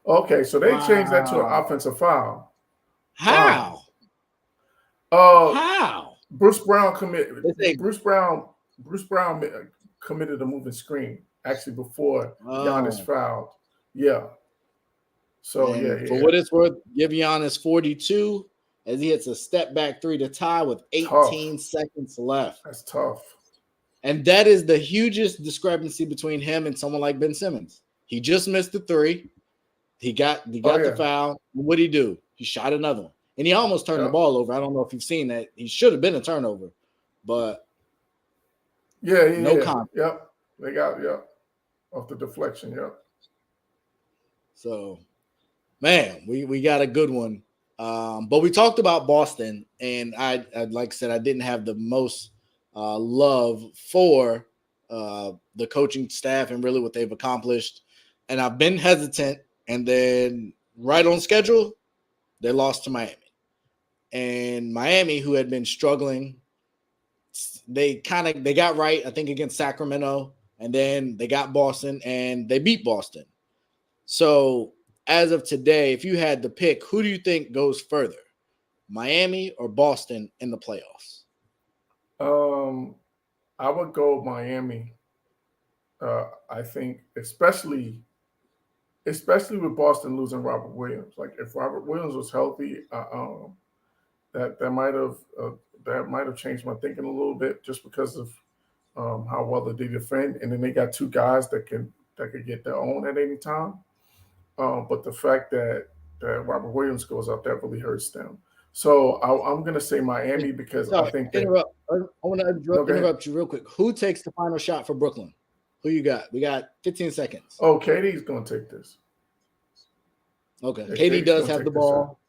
Okay, so they changed that to an offensive foul. How? Wow. How? Bruce Brown committed. Bruce Brown committed a moving screen actually before Giannis fouled. Yeah. So for what it's worth, give Giannis 42 as he hits a step back three to tie with 18 seconds left. That's tough. And that is the hugest discrepancy between him and someone like Ben Simmons. He just missed the three. He got the foul. What did he do? He shot another one. And he almost turned the ball over. I don't know if you've seen that. He should have been a turnover. But no contact. Yep. They got off the deflection. Yep. So, man, we got a good one. But we talked about Boston, and I like I said, I didn't have the most love for the coaching staff and really what they've accomplished. And I've been hesitant, and then right on schedule, they lost to Miami. And Miami, who had been struggling, they got right, I think, against Sacramento, and then they got Boston, and they beat Boston. So as of today, if you had to pick, who do you think goes further, Miami or Boston in the playoffs? I would go Miami. I think especially with Boston losing Robert Williams. Like if Robert Williams was healthy, that might have changed my thinking a little bit just because of how well they defend. And then they got two guys that could get their own at any time. But the fact that Robert Williams goes up, that really hurts them. So I'm going to say Miami because I think that I want to interrupt you real quick. Who takes the final shot for Brooklyn? Who you got? We got 15 seconds. Oh, KD's going to take this. Okay. KD does have the ball.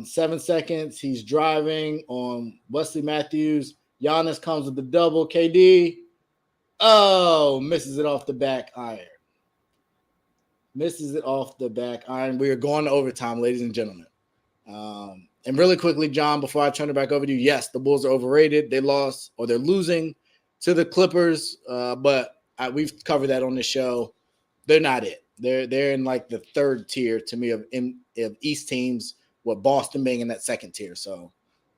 7 seconds. He's driving on Wesley Matthews. Giannis comes with the double. KD. Oh, misses it off the back iron. Misses it off the back iron. We are going to overtime, ladies and gentlemen. And really quickly, John, before I turn it back over to you, yes, the Bulls are overrated. They lost or they're losing to the Clippers, but we've covered that on the show. They're not it. They're in like the third tier to me of East teams, with Boston being in that second tier. So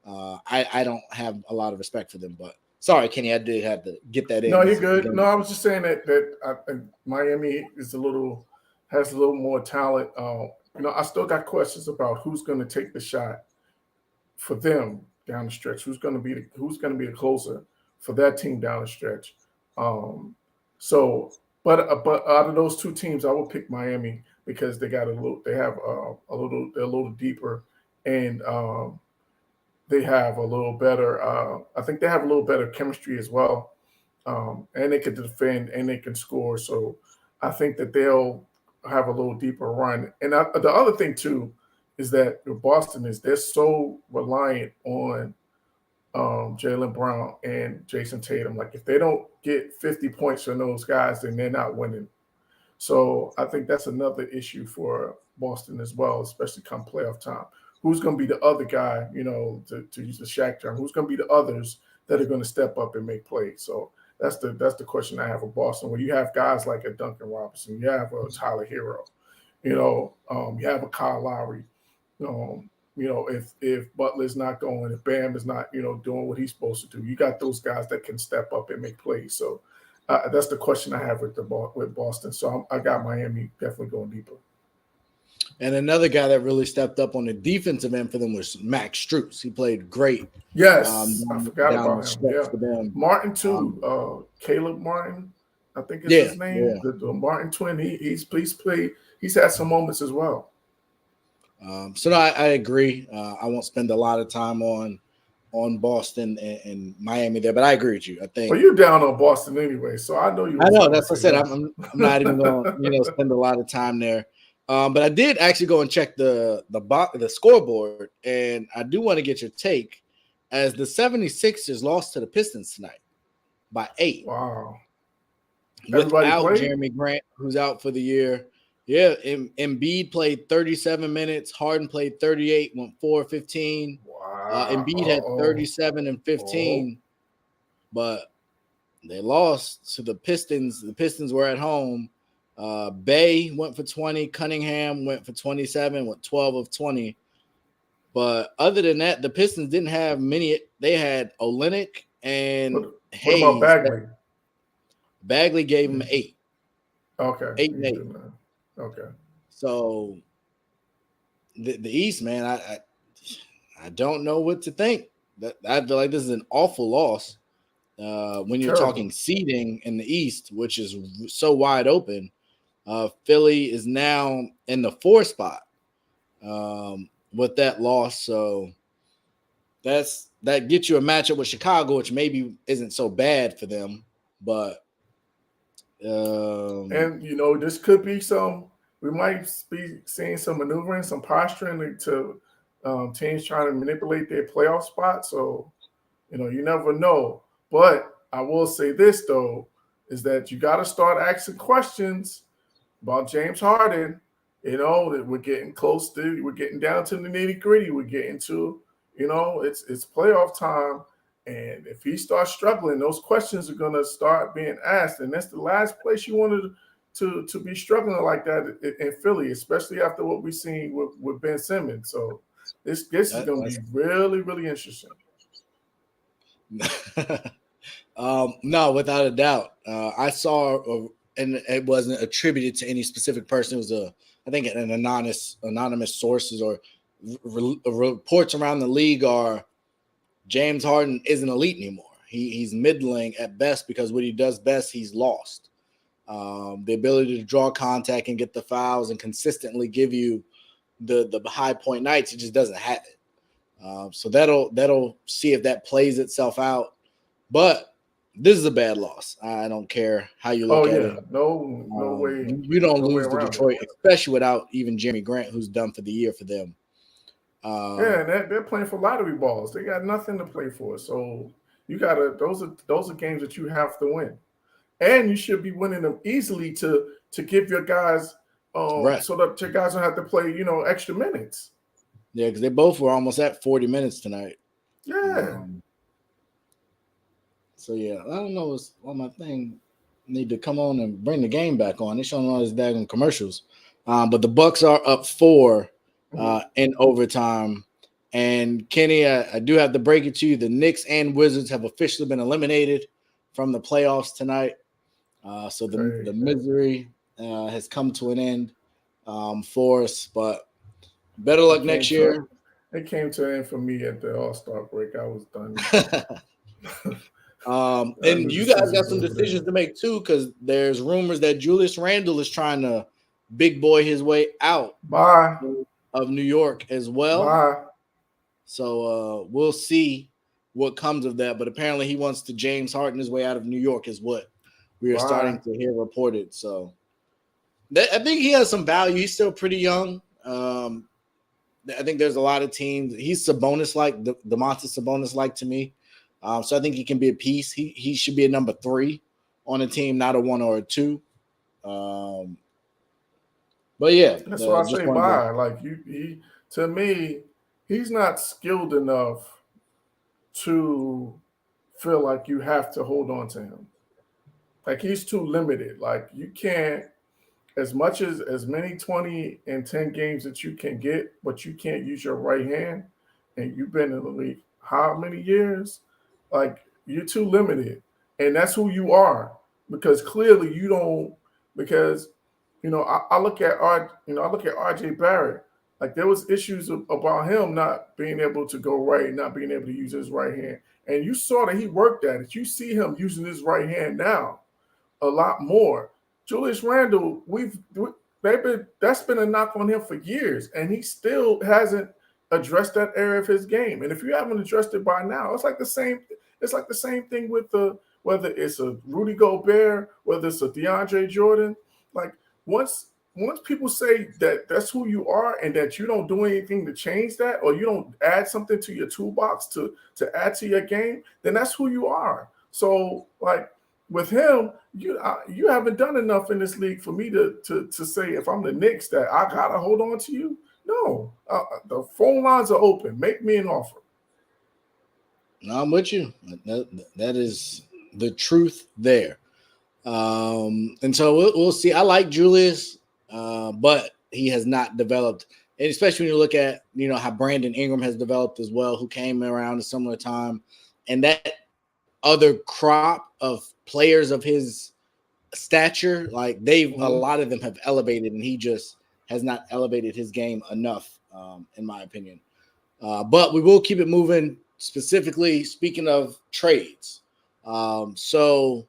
I don't have a lot of respect for them. But sorry, Kenny, I did have to get that in. No, you're good. No, I was just saying that Miami has a little more talent. I still got questions about who's going to take the shot for them down the stretch. Who's going to be the closer for that team down the stretch? But out of those two teams, I would pick Miami because they're a little deeper, and they have a little better. I think they have a little better chemistry as well, and they can defend and they can score. So I think that they'll have a little deeper run. And the other thing too is that Boston they're so reliant on Jaylen Brown and Jason Tatum. Like if they don't get 50 points from those guys, then they're not winning. So I think that's another issue for Boston as well, especially come playoff time. Who's going to be the other guy, to use the Shaq term, who's going to be the others that are going to step up and make plays? So that's the question I have for Boston. When you have guys like a Duncan Robinson, you have a Tyler Hero, you have a Kyle Lowry. If Butler's not going, if Bam is not, doing what he's supposed to do, you got those guys that can step up and make plays. So that's the question I have with Boston. So I got Miami definitely going deeper. And another guy that really stepped up on the defensive end for them was Max Strus. He played great. Yes, I forgot about him. Yeah. Martin too, Caleb Martin, I think is his name. Yeah. The Martin twin. He's played. He's had some moments as well. So no, I agree. I won't spend a lot of time on Boston and Miami there, but I agree with you. I think. Well, you're down on Boston anyway, so I know you. I know. That's what I said. I'm not even going to spend a lot of time there. But I did actually go and check the scoreboard, and I do want to get your take as the 76ers lost to the Pistons tonight by 8. Wow. Everybody Without played? Jeremy Grant, who's out for the year. Yeah, Embiid played 37 minutes. Harden played 38, went 4-15. Wow. Embiid had 37 and 15, but they lost to the Pistons. The Pistons were at home. Bay went for 20. Cunningham went for 27, went 12 of 20. But other than that, the Pistons didn't have many. They had Olynyk and Hayes. What about Bagley? Bagley gave him 8. Okay. 8 and 8. Okay. So the East, man, I don't know what to think. I feel like this is an awful loss. When you're talking seeding in the East, which is so wide open, Philly is now in the 4th spot with that loss. So that gets you a matchup with Chicago, which maybe isn't so bad for them. But and this could be we might be seeing some maneuvering, some posturing to teams trying to manipulate their playoff spot. So you never know. But I will say this, though, is that you got to start asking questions about James Harden. That we're getting we're getting down to the nitty gritty. We're getting to, it's playoff time. And if he starts struggling, those questions are going to start being asked. And that's the last place you wanted to be struggling like that in Philly, especially after what we've seen with Ben Simmons. So this is going to be really, really interesting. No, without a doubt. I saw, and it wasn't attributed to any specific person. It was I think an anonymous sources or reports around the league are James Harden isn't elite anymore. He's middling at best because what he does best, he's lost. The ability to draw contact and get the fouls and consistently give you the high point nights, he just doesn't have it. So that'll see if that plays itself out. But this is a bad loss. I don't care how you look at it. No way. You don't lose to Detroit, especially without even Jeremy Grant, who's done for the year for them. And they're playing for lottery balls. They got nothing to play for. So you gotta. Those are games that you have to win, and you should be winning them easily to give your guys right. So that your guys don't have to play extra minutes. Yeah, because they both were almost at 40 minutes tonight. Yeah. So yeah, I don't know. It's on my thing. Need to come on and bring the game back on. They're showing all these daggone commercials. But the Bucks are up 4 in overtime. And Kenny, I do have to break it to you. The Knicks and Wizards have officially been eliminated from the playoffs tonight. So the misery has come to an end for us. But better luck next year. It came to an end for me at the All-Star break. I was done. And you guys got some decisions to make too, because there's rumors that Julius Randle is trying to big boy his way out of New York as well. So we'll see what comes of that. But apparently he wants to James Harden his way out of New York is what we are starting to hear reported. So I think he has some value. He's still pretty young. I think there's a lot of teams. He's Sabonis-like, Domantas Sabonis-like to me. So I think he can be a piece. He should be a number 3 on a team, not a 1 or a 2. But yeah, that's what I say. Like he to me, he's not skilled enough to feel like you have to hold on to him. Like he's too limited. Like you can't, as many 20 and 10 games that you can get, but you can't use your right hand, and you've been in the league how many years? Like you're too limited, and that's who you are. Because clearly you don't. Because I look at RJ Barrett. Like there was issues about him not being able to go right, not being able to use his right hand, and you saw that he worked at it. You see him using his right hand now a lot more. Julius Randle, that's been a knock on him for years, and he still hasn't addressed that area of his game. And if you haven't addressed it by now, it's like the same thing with whether it's a Rudy Gobert, whether it's a DeAndre Jordan. Like once once people say that that's who you are and that you don't do anything to change that, or you don't add something to your toolbox to add to your game, then that's who you are. So like with him, you haven't done enough in this league for me to say if I'm the Knicks that I gotta hold on to you. No, the phone lines are open. Make me an offer. No, I'm with you. That is the truth there. And so we'll see. I like Julius, but he has not developed, and especially when you look at how Brandon Ingram has developed as well, who came around a similar time, and that other crop of players of his stature, like a lot of them have elevated, and he just has not elevated his game enough, in my opinion. But we will keep it moving. Specifically, speaking of trades, so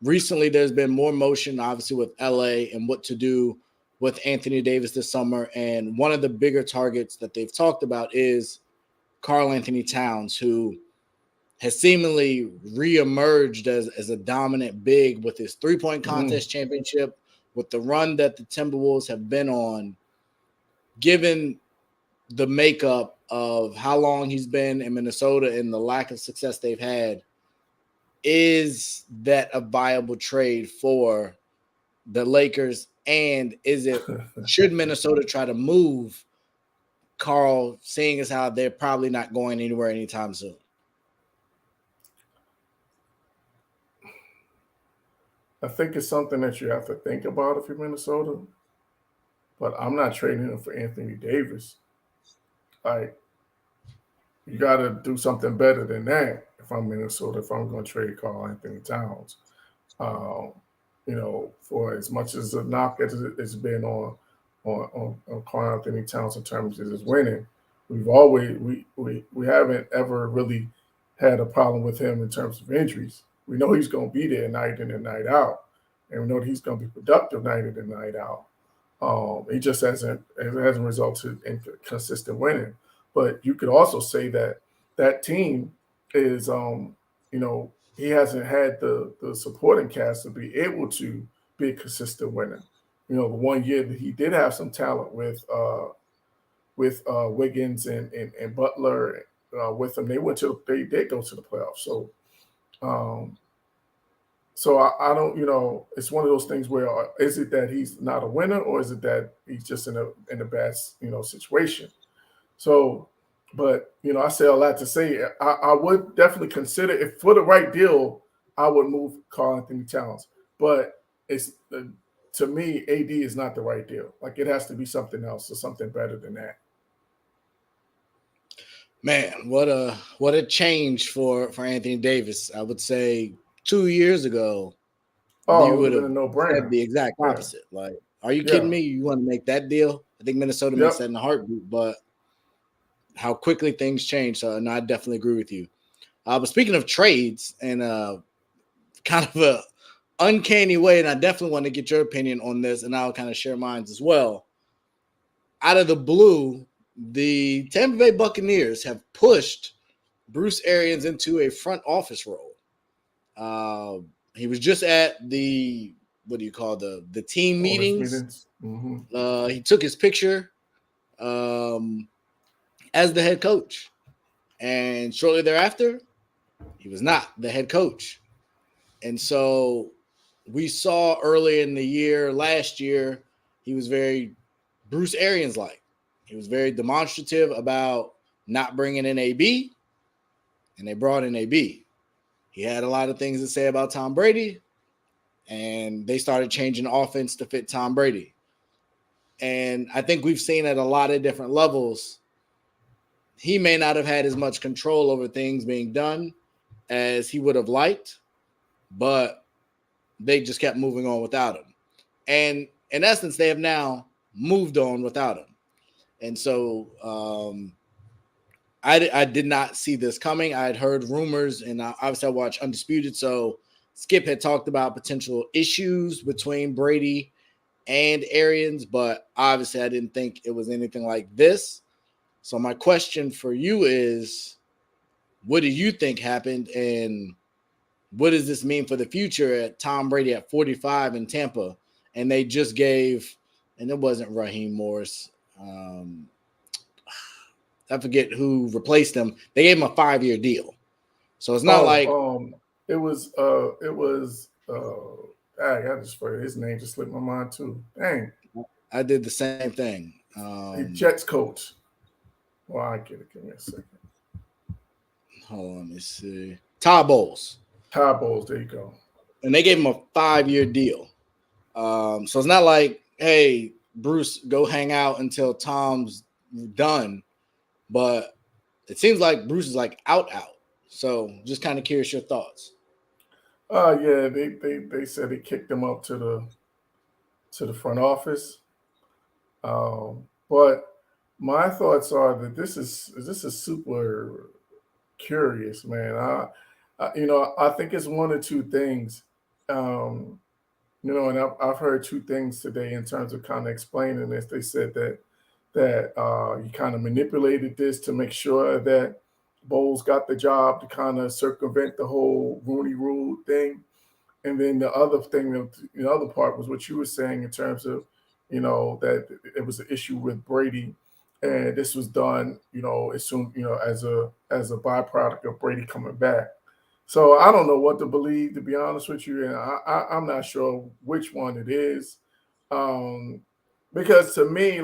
recently there's been more motion, obviously, with LA and what to do with Anthony Davis this summer. And one of the bigger targets that they've talked about is Karl-Anthony Towns, who has seemingly reemerged as a dominant big with his three-point contest championship, with the run that the Timberwolves have been on, given the makeup of how long he's been in Minnesota and the lack of success they've had. Is that a viable trade for the Lakers? And should Minnesota try to move Karl, seeing as how they're probably not going anywhere anytime soon? I think it's something that you have to think about if you're Minnesota. But I'm not trading him for Anthony Davis. Like, you got to do something better than that if I'm Minnesota, if I'm going to trade Karl-Anthony Towns. For as much as a knock as it's been on Karl-Anthony Towns in terms of his winning, we haven't ever really had a problem with him in terms of injuries. We know he's going to be there night in and night out, and we know that he's going to be productive night in and night out. He just hasn't resulted in consistent winning. But you could also say that team is, he hasn't had the supporting cast to be able to be a consistent winner. The 1 year that he did have some talent with Wiggins and Butler with them, they did go to the playoffs. So I don't, it's one of those things where is it that he's not a winner, or is it that he's just in a bad situation? So, but I say all that to say I would definitely consider, if for the right deal, I would move Karl-Anthony Towns. But it's to me, AD is not the right deal. Like, it has to be something else or something better than that. Man, what a change for Anthony Davis. I would say 2 years ago, you would have been a no-brainer. Said the exact opposite. Yeah. Like, are you kidding me? You want to make that deal? I think Minnesota makes that in a heartbeat, but how quickly things change. So, no, I definitely agree with you. But speaking of trades, and kind of a uncanny way, and I definitely want to get your opinion on this, and I'll kind of share mine as well. Out of the blue, the Tampa Bay Buccaneers have pushed Bruce Arians into a front office role. He was just at the team meetings. Mm-hmm. He took his picture as the head coach, and shortly thereafter, he was not the head coach. And so we saw early in the year, last year, he was very Bruce Arians-like. He was very demonstrative about not bringing in AB, and they brought in AB. He had a lot of things to say about Tom Brady, and they started changing the offense to fit Tom Brady. And I think we've seen at a lot of different levels, he may not have had as much control over things being done as he would have liked, but they just kept moving on without him. And in essence, they have now moved on without him. And so I did not see this coming. I had heard rumors, and obviously I watched Undisputed, so Skip had talked about potential issues between Brady and Arians, but obviously I didn't think it was anything like this. So my question for you is, what do you think happened, and what does this mean for the future at Tom Brady at 45 in Tampa? And they just gave and it wasn't Raheem Morris. I forget who replaced him. They gave him a 5-year deal. So it's not like it was I just forgot his name just slipped my mind too. Dang. I did the same thing. Jets coach. Well, I get it. Give me a second. Hold on, let me see. Todd Bowles. Todd Bowles, there you go. And they gave him a 5-year deal. So it's not like, hey, Bruce, go hang out until Tom's done. But it seems like Bruce is like out. So just kind of curious your thoughts. Yeah, they said they kicked him up to the front office. But my thoughts are that this is super curious, man. I think it's one or two things. And I've heard two things today in terms of kind of explaining this. They said that you kind of manipulated this to make sure that Bowles got the job to kind of circumvent the whole Rooney Rule thing. And then the other thing, the other part was what you were saying in terms of, that it was an issue with Brady. And this was done, as soon, as a byproduct of Brady coming back. So I don't know what to believe, to be honest with you. And I'm not sure which one it is. Because to me,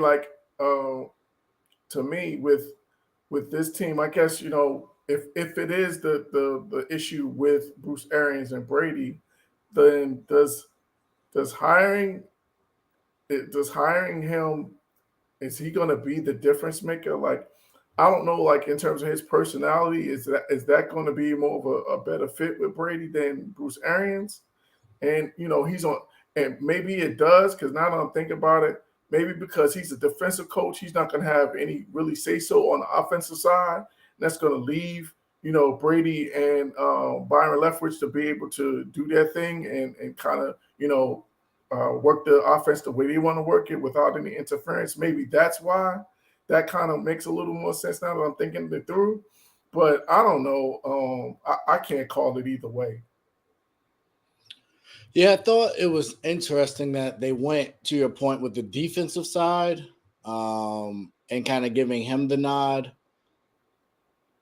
with this team, I guess, if it is the issue with Bruce Arians and Brady, then does hiring him, is he going to be the difference maker? Like, I don't know, like in terms of his personality, is that going to be more of a better fit with Brady than Bruce Arians? And, he's on, and maybe it does, because now that I'm thinking about it, maybe because he's a defensive coach, he's not going to have any really say-so on the offensive side. And that's going to leave, Brady and Byron Leftwich to be able to do their thing and kind of, work the offense the way they want to work it without any interference. Maybe that's why that kind of makes a little more sense now that I'm thinking it through. But I don't know. I can't call it either way. Yeah, I thought it was interesting that they went, to your point, with the defensive side and kind of giving him the nod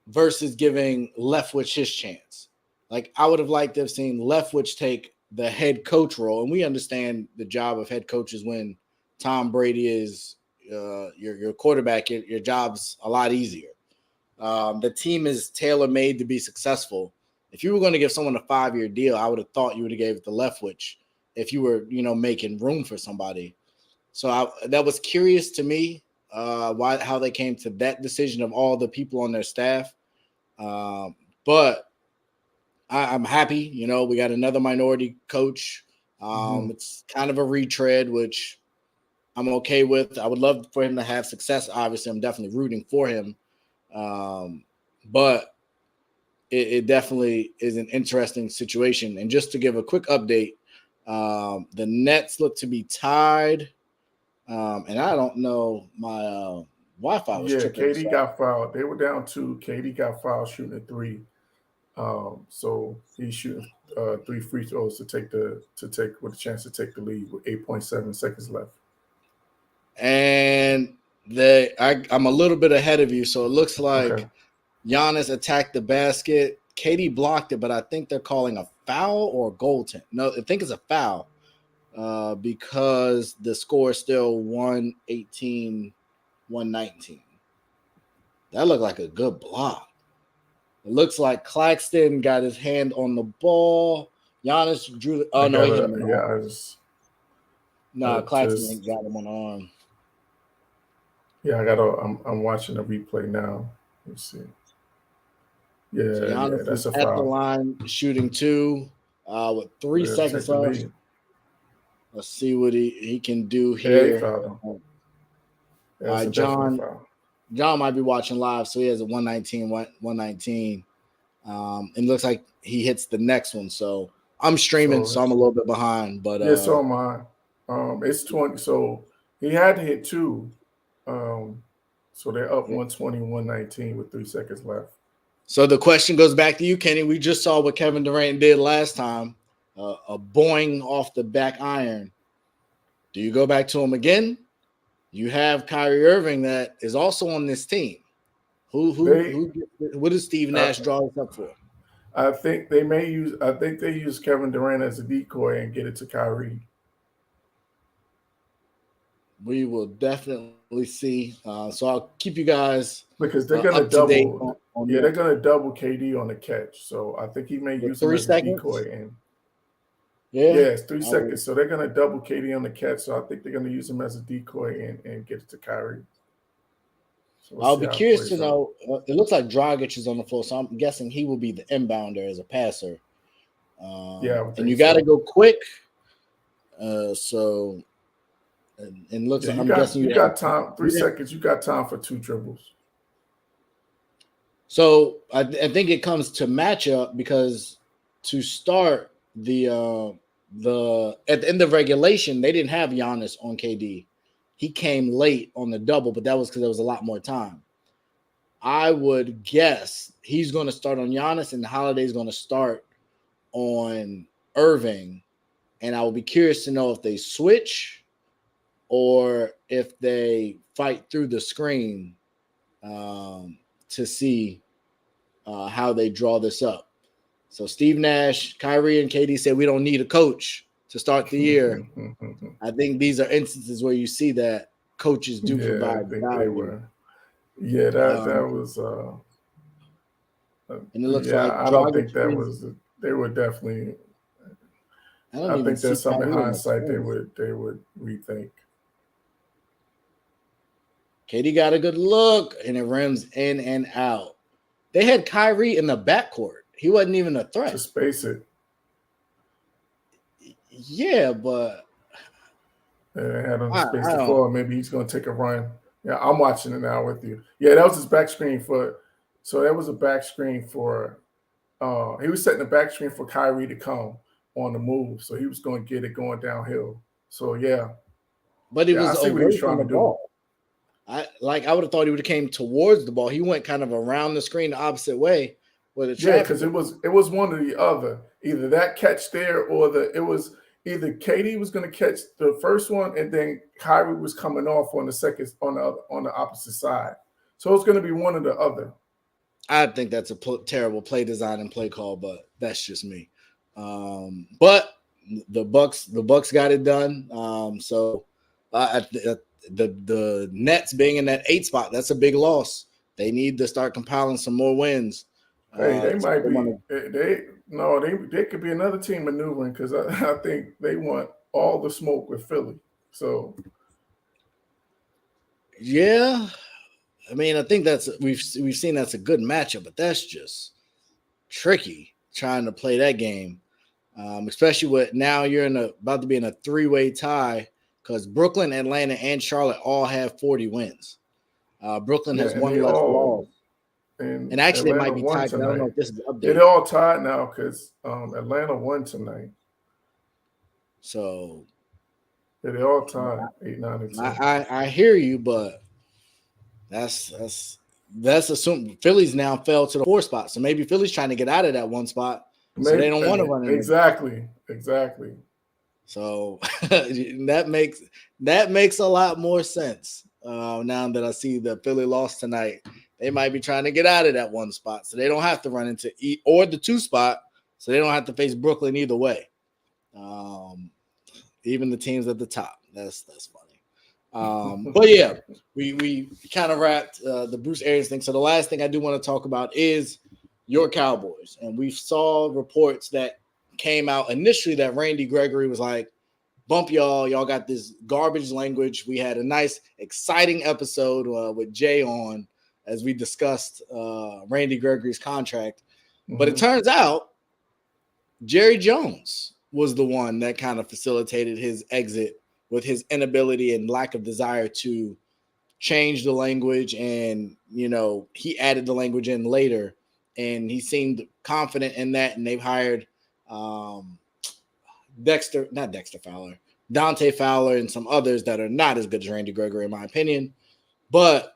versus giving Leftwich his chance. Like, I would have liked to have seen Leftwich take the head coach role, and we understand the job of head coaches when Tom Brady is your quarterback. Your job's a lot easier. The team is tailor-made to be successful. If you were going to give someone a 5-year deal, I would have thought you would have gave it to Leftwich if you were, making room for somebody. So that was curious to me, how they came to that decision of all the people on their staff. But I'm happy. We got another minority coach. It's kind of a retread, which I'm okay with. I would love for him to have success. Obviously, I'm definitely rooting for him. But it definitely is an interesting situation. And just to give a quick update, the Nets look to be tied. And I don't know, my Wi-Fi was tripping. KD got fouled. They were down 2. KD got fouled shooting a 3. So he's shooting 3 free throws with a chance to take the lead with 8.7 seconds left. And I'm a little bit ahead of you, so it looks like Giannis attacked the basket. KD blocked it, but I think they're calling a foul or a goaltend. No, I think it's a foul because the score is still 118-119. That looked like a good block. It looks like Claxton got his hand on the ball. Giannis drew. Claxton got him on the arm. Yeah, I'm watching the replay now. Let's see. Yeah, that's a foul. At the line, shooting 2 with 3 seconds left. Let's see what he can do here. John might be watching live, so he has a 119. And it looks like he hits the next one. So I'm streaming, so I'm a little bit behind. But so am I. It's 20. So he had to hit 2. So they're up 120-119 with 3 seconds left. So the question goes back to you, Kenny. We just saw what Kevin Durant did last time, a boing off the back iron. Do you go back to him again, you have Kyrie Irving that is also on this team. What does Steve Nash draw this up for? I think they use Kevin Durant as a decoy and get it to Kyrie. We will definitely see. So I'll keep you guys because they're going to double. They're going to double KD on the catch. So I think he may use him as a decoy. And it's 3 seconds. So they're going to double KD on the catch. So I think they're going to use him as a decoy and get it to Kyrie. So I'll be curious to know. It looks like Dragic is on the floor, so I'm guessing he will be the inbounder as a passer. And you got to go quick. And looks like I'm guessing you got time. 3 seconds. You got time for 2 dribbles. So I think it comes to matchup because to start at the end of regulation, they didn't have Giannis on KD. He came late on the double, but that was because there was a lot more time. I would guess he's going to start on Giannis and Holiday's going to start on Irving. And I will be curious to know if they switch or if they fight through the screen to see how they draw this up. So Steve Nash, Kyrie, and KD said we don't need a coach to start the year. I think these are instances where you see that coaches do provide value. That was. And it looks like I don't think that was. They were definitely. I think there's some in hindsight they would rethink. KD got a good look, and it rims in and out. They had Kyrie in the backcourt. He wasn't even a threat. To space it. Yeah, but they had him space the floor. Maybe he's going to take a run. Yeah, I'm watching it now with you. Yeah, that was his back screen for. So that was a back screen for. He was setting the back screen for Kyrie to come on the move. So he was going to get it going downhill. So yeah, but he was away from the ball. I would have thought he would have came towards the ball. He went kind of around the screen the opposite way. Because it was one or the other. Either that catch there or it was either KD was going to catch the first one and then Kyrie was coming off on the second on the opposite side. So it's going to be one or the other. I think that's a terrible play design and play call, but that's just me. But the Bucks got it done. So the Nets being in that 8 spot, that's a big loss. They need to start compiling some more wins. Hey, they might be. They could be another team maneuvering because I think they want all the smoke with Philly. So, yeah, I mean, I think we've seen that's a good matchup, but that's just tricky trying to play that game, especially with now you're about to be in a 3-way tie because Brooklyn, Atlanta, and Charlotte all have 40 wins. Brooklyn has one less loss. And actually, Atlanta it might be tied. I don't know if this is updated. They're all tied now because Atlanta won tonight. So they're all tied 8, 9, and 10. I hear you, but that's assumed. Philly's now fell to the 4 spot, so maybe Philly's trying to get out of that 1 spot, so they don't want to run it. Exactly. So that makes a lot more sense now that I see that Philly lost tonight. They might be trying to get out of that 1 spot, so they don't have to run into or the 2 spot, so they don't have to face Brooklyn either way. Even the teams at the top. That's funny. But yeah, we kind of wrapped the Bruce Arians thing. So the last thing I do want to talk about is your Cowboys, and we saw reports that came out initially that Randy Gregory was like, "Bump y'all got this garbage language." We had a nice, exciting episode with Jay on. As we discussed Randy Gregory's contract. But it turns out Jerry Jones was the one that kind of facilitated his exit with his inability and lack of desire to change the language. And, he added the language in later and he seemed confident in that. And they've hired Dante Fowler and some others that are not as good as Randy Gregory, in my opinion. But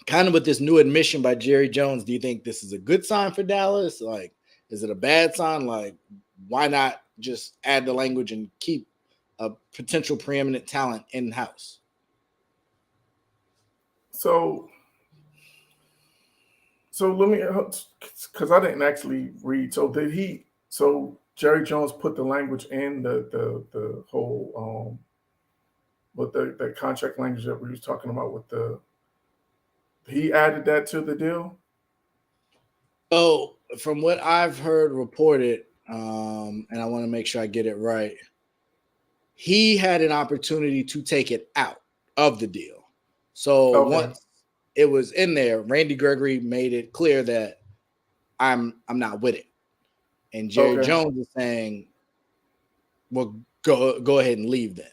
kind of with this new admission by Jerry Jones, do you think this is a good sign for Dallas? Like, is it a bad sign? Like, why not just add the language and keep a potential preeminent talent in-house? So let me, because I didn't actually read. So did he? So Jerry Jones put the language in the whole with the contract language that we was talking about with the. He added that to the deal. So, from what I've heard reported, and I want to make sure I get it right, he had an opportunity to take it out of the deal. So Okay. once it was in there, Randy Gregory made it clear that I'm not with it, and Jerry Okay. Jones is saying, "Well, go ahead and leave then."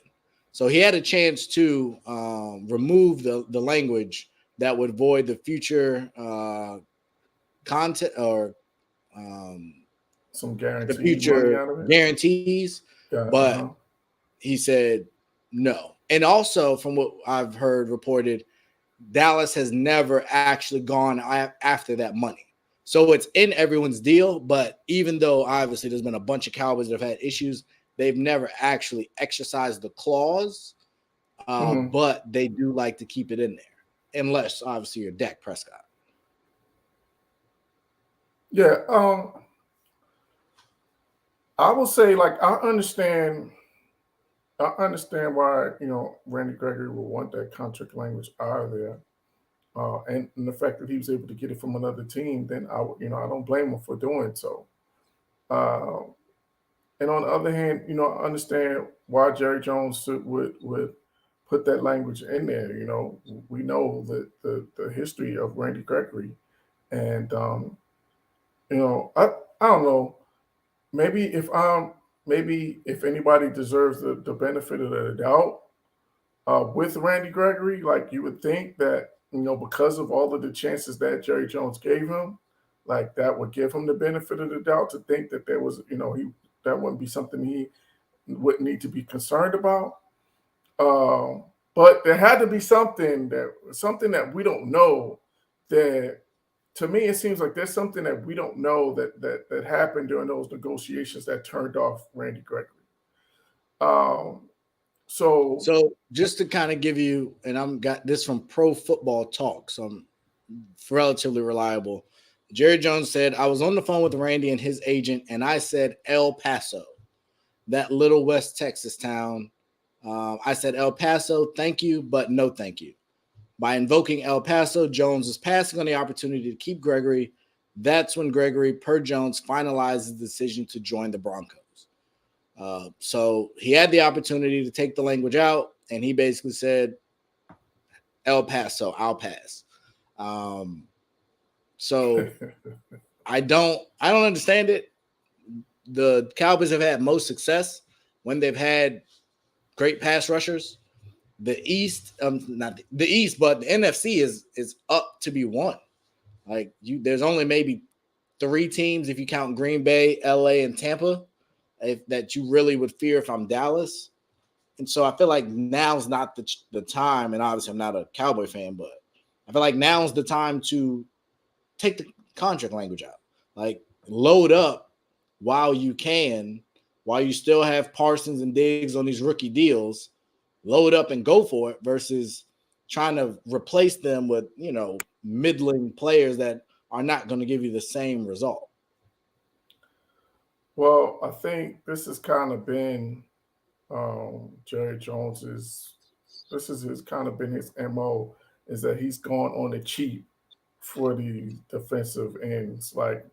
So he had a chance to remove the language that would void the future content or Some the guaranteed money future out of it. guarantees, Yeah. but he said no. And also, from what I've heard reported, Dallas has never actually gone after that money. So it's in everyone's deal, but even though obviously there's been a bunch of Cowboys that have had issues, they've never actually exercised the clause, but they do like to keep it in there, unless obviously you're Dak Prescott. Yeah. I will say, like, I understand why Randy Gregory would want that contract language out of there, and the fact that he was able to get it from another team. Then I don't blame him for doing so. Uh, and on the other hand, I understand why Jerry Jones would put that language in there. We know the history of Randy Gregory, and I don't know. Maybe if anybody deserves the benefit of the doubt with Randy Gregory, like you would think that because of all of the chances that Jerry Jones gave him, like that would give him the benefit of the doubt to think that there was he that wouldn't be something he wouldn't need to be concerned about. Um, but there had to be something that we don't know. That to me, it seems like there's something that we don't know that happened during those negotiations that turned off Randy Gregory. Um, so So just to kind of give you, and I'm got this from Pro Football Talk, so I'm relatively reliable. Jerry Jones said, I was on the phone with Randy and his agent, and I said El Paso, that little West Texas town. I said El Paso, thank you, but no thank you. By invoking El Paso, Jones was passing on the opportunity to keep Gregory. That's when Gregory, per Jones, finalized the decision to join the Broncos. So he had the opportunity to take the language out, and he basically said, El Paso, I'll pass. So I don't understand it. The Cowboys have had most success when they've had great pass rushers. The East, not the East, but the NFC is up to be won. Like there's only maybe 3 teams if you count Green Bay, LA, and Tampa, that you really would fear if I'm Dallas. And so I feel like now's not the time. And obviously, I'm not a Cowboy fan, but I feel like now's the time to take the contract language out. Like load up while you can, while you still have Parsons and Diggs on these rookie deals. Load up and go for it versus trying to replace them with, middling players that are not going to give you the same result. Well, I think this has kind of been Jerry Jones's. This is his kind of been his MO, is that he's gone on the cheap for the defensive ends. Like,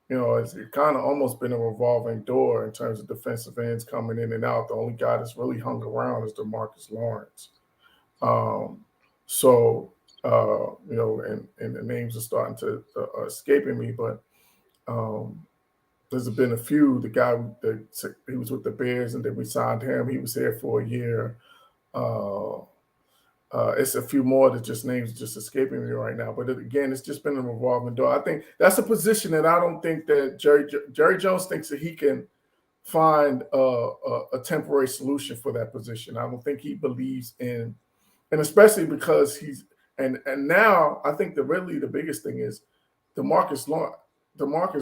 it's kind of almost been a revolving door in terms of defensive ends coming in and out. The only guy that's really hung around is DeMarcus Lawrence. And the names are starting to escaping me, but there's been a few. The guy that he was with the Bears, and then we signed him. He was here for a year. It's a few more that just names just escaping me right now. But again, it's just been a revolving door. I think that's a position that I don't think that Jerry Jones thinks that he can find a temporary solution for that position. I don't think he believes in, and especially because and now I think the biggest thing is DeMarcus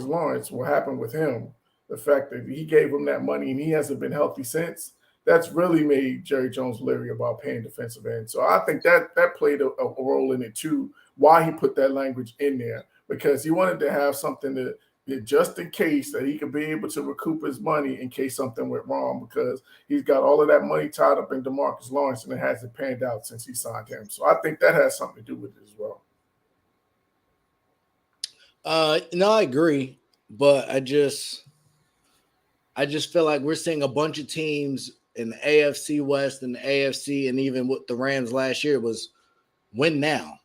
Lawrence, what happened with him, the fact that he gave him that money and he hasn't been healthy since. that's really made Jerry Jones leery about paying defensive end. So I think that played a role in it too. Why he put that language in there, because he wanted to have something that just in case that he could be able to recoup his money in case something went wrong, because he's got all of that money tied up in DeMarcus Lawrence and it hasn't panned out since he signed him. So I think that has something to do with it as well. No, I agree, but I just feel like we're seeing a bunch of teams in the AFC West and the AFC, and even with the Rams last year was win now.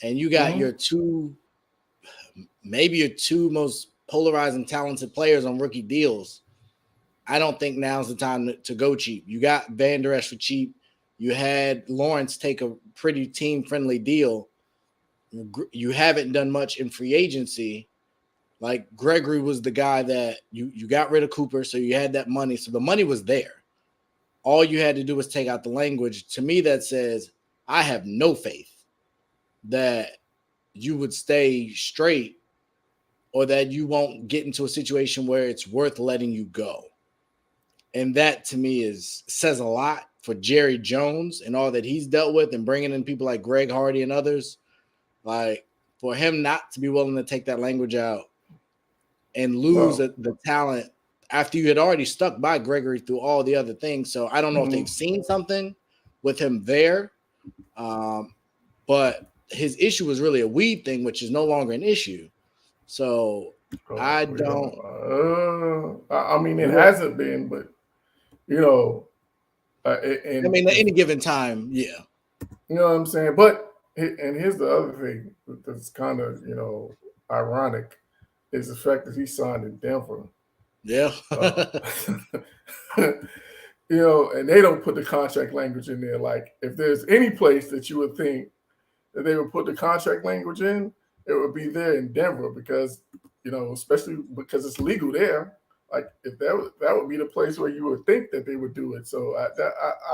And you got your two most polarizing, talented players on rookie deals. I don't think now's the time to go cheap. You got Van Der Esch for cheap. You had Lawrence take a pretty team-friendly deal. You haven't done much in free agency. Like Gregory was the guy that you got rid of Cooper, so you had that money. So the money was there. All you had to do was take out the language. To me, that says I have no faith that you would stay straight or that you won't get into a situation where it's worth letting you go. And that to me says a lot for Jerry Jones and all that he's dealt with, and bringing in people like Greg Hardy and others. Like, for him not to be willing to take that language out and lose the talent after you had already stuck by Gregory through all the other things. So I don't know if they've seen something with him there. But his issue was really a weed thing, which is no longer an issue. So I don't. I mean, it hasn't been, but, you know. At any given time, yeah. You know what I'm saying? But, and here's the other thing that's kind of, ironic, is the fact that he signed in Denver. Yeah. And they don't put the contract language in there. Like, if there's any place that you would think that they would put the contract language in, it would be there in Denver, because, especially because it's legal there. Like, if that would be the place where you would think that they would do it. So I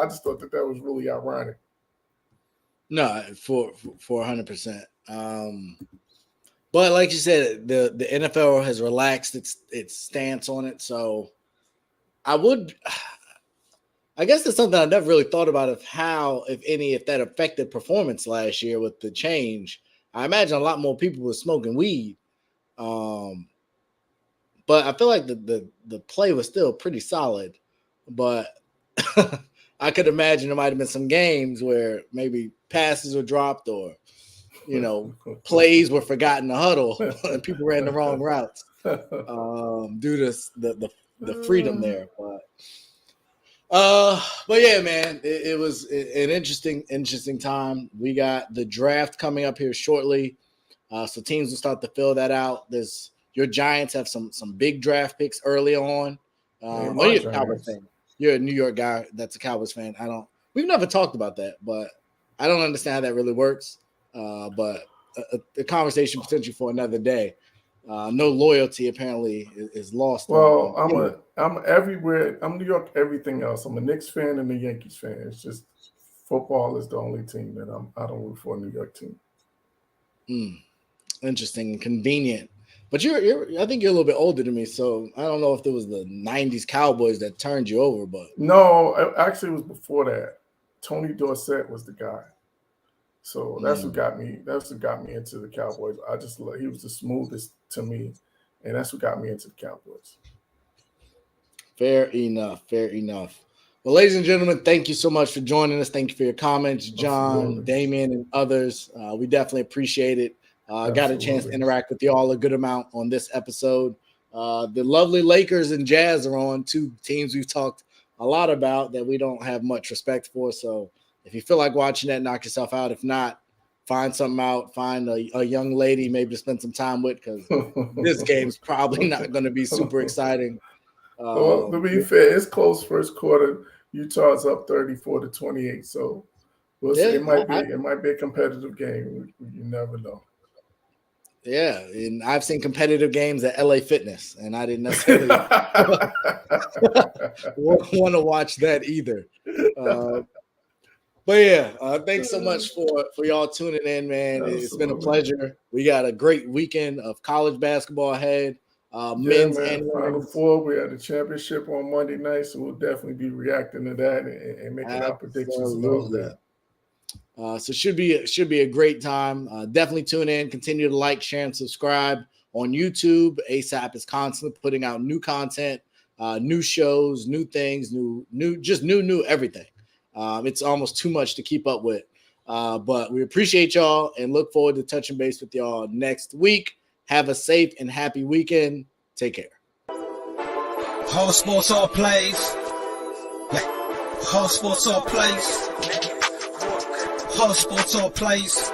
just thought that was really ironic. No, for 100%. But like you said, the NFL has relaxed its stance on it. So I guess that's something I never really thought about, of how, if that affected performance last year with the change. I imagine a lot more people were smoking weed. But I feel like the play was still pretty solid. But I could imagine there might have been some games where maybe passes were dropped, or, plays were forgotten to huddle and people ran the wrong routes due to the freedom there. But yeah, man, it was an interesting time. We got the draft coming up here shortly. So teams will start to fill that out. Your Giants have some big draft picks early on. You're a Cowboys fan. You're a New York guy that's a Cowboys fan. We've never talked about that, but I don't understand how that really works. But a conversation potentially for another day. No loyalty apparently is lost. Well, I'm everywhere. I'm New York, everything else. I'm a Knicks fan and a Yankees fan. It's just football is the only team that I don't root for, a New York team. Interesting and convenient. But I think you're a little bit older than me, so I don't know if it was the 90s Cowboys that turned you over, but no, actually it was before that. Tony Dorsett was the guy. So that's what got me. That's what got me into the Cowboys. He was the smoothest to me, and that's what got me into the Cowboys. Fair enough. Well, ladies and gentlemen, thank you so much for joining us. Thank you for your comments, John, Absolutely. Damien, and others. We definitely appreciate it. Got a chance to interact with you all a good amount on this episode. The lovely Lakers and Jazz are on, two teams we've talked a lot about that we don't have much respect for. So if you feel like watching that, knock yourself out. If not, find something out. Find a young lady maybe to spend some time with, because this game's probably not going to be super exciting. Well, to be fair, it's close first quarter. Utah's up 34-28. So we'll see. It might be a competitive game. You never know. Yeah, and I've seen competitive games at LA Fitness, and I didn't necessarily want to watch that either. But yeah, thanks so much for y'all tuning in, man. It's been a pleasure. We got a great weekend of college basketball ahead. men's man, and Final women's. Four. We had the championship on Monday night, so we'll definitely be reacting to that and making our predictions and all that. So should be a great time. Definitely tune in. Continue to like, share, and subscribe on YouTube. ASAP is constantly putting out new content, new shows, new things, new everything. It's almost too much to keep up with. But we appreciate y'all and look forward to touching base with y'all next week. Have a safe and happy weekend. Take care. Whole sports all plays. Whole sports all plays. Whole sports all plays.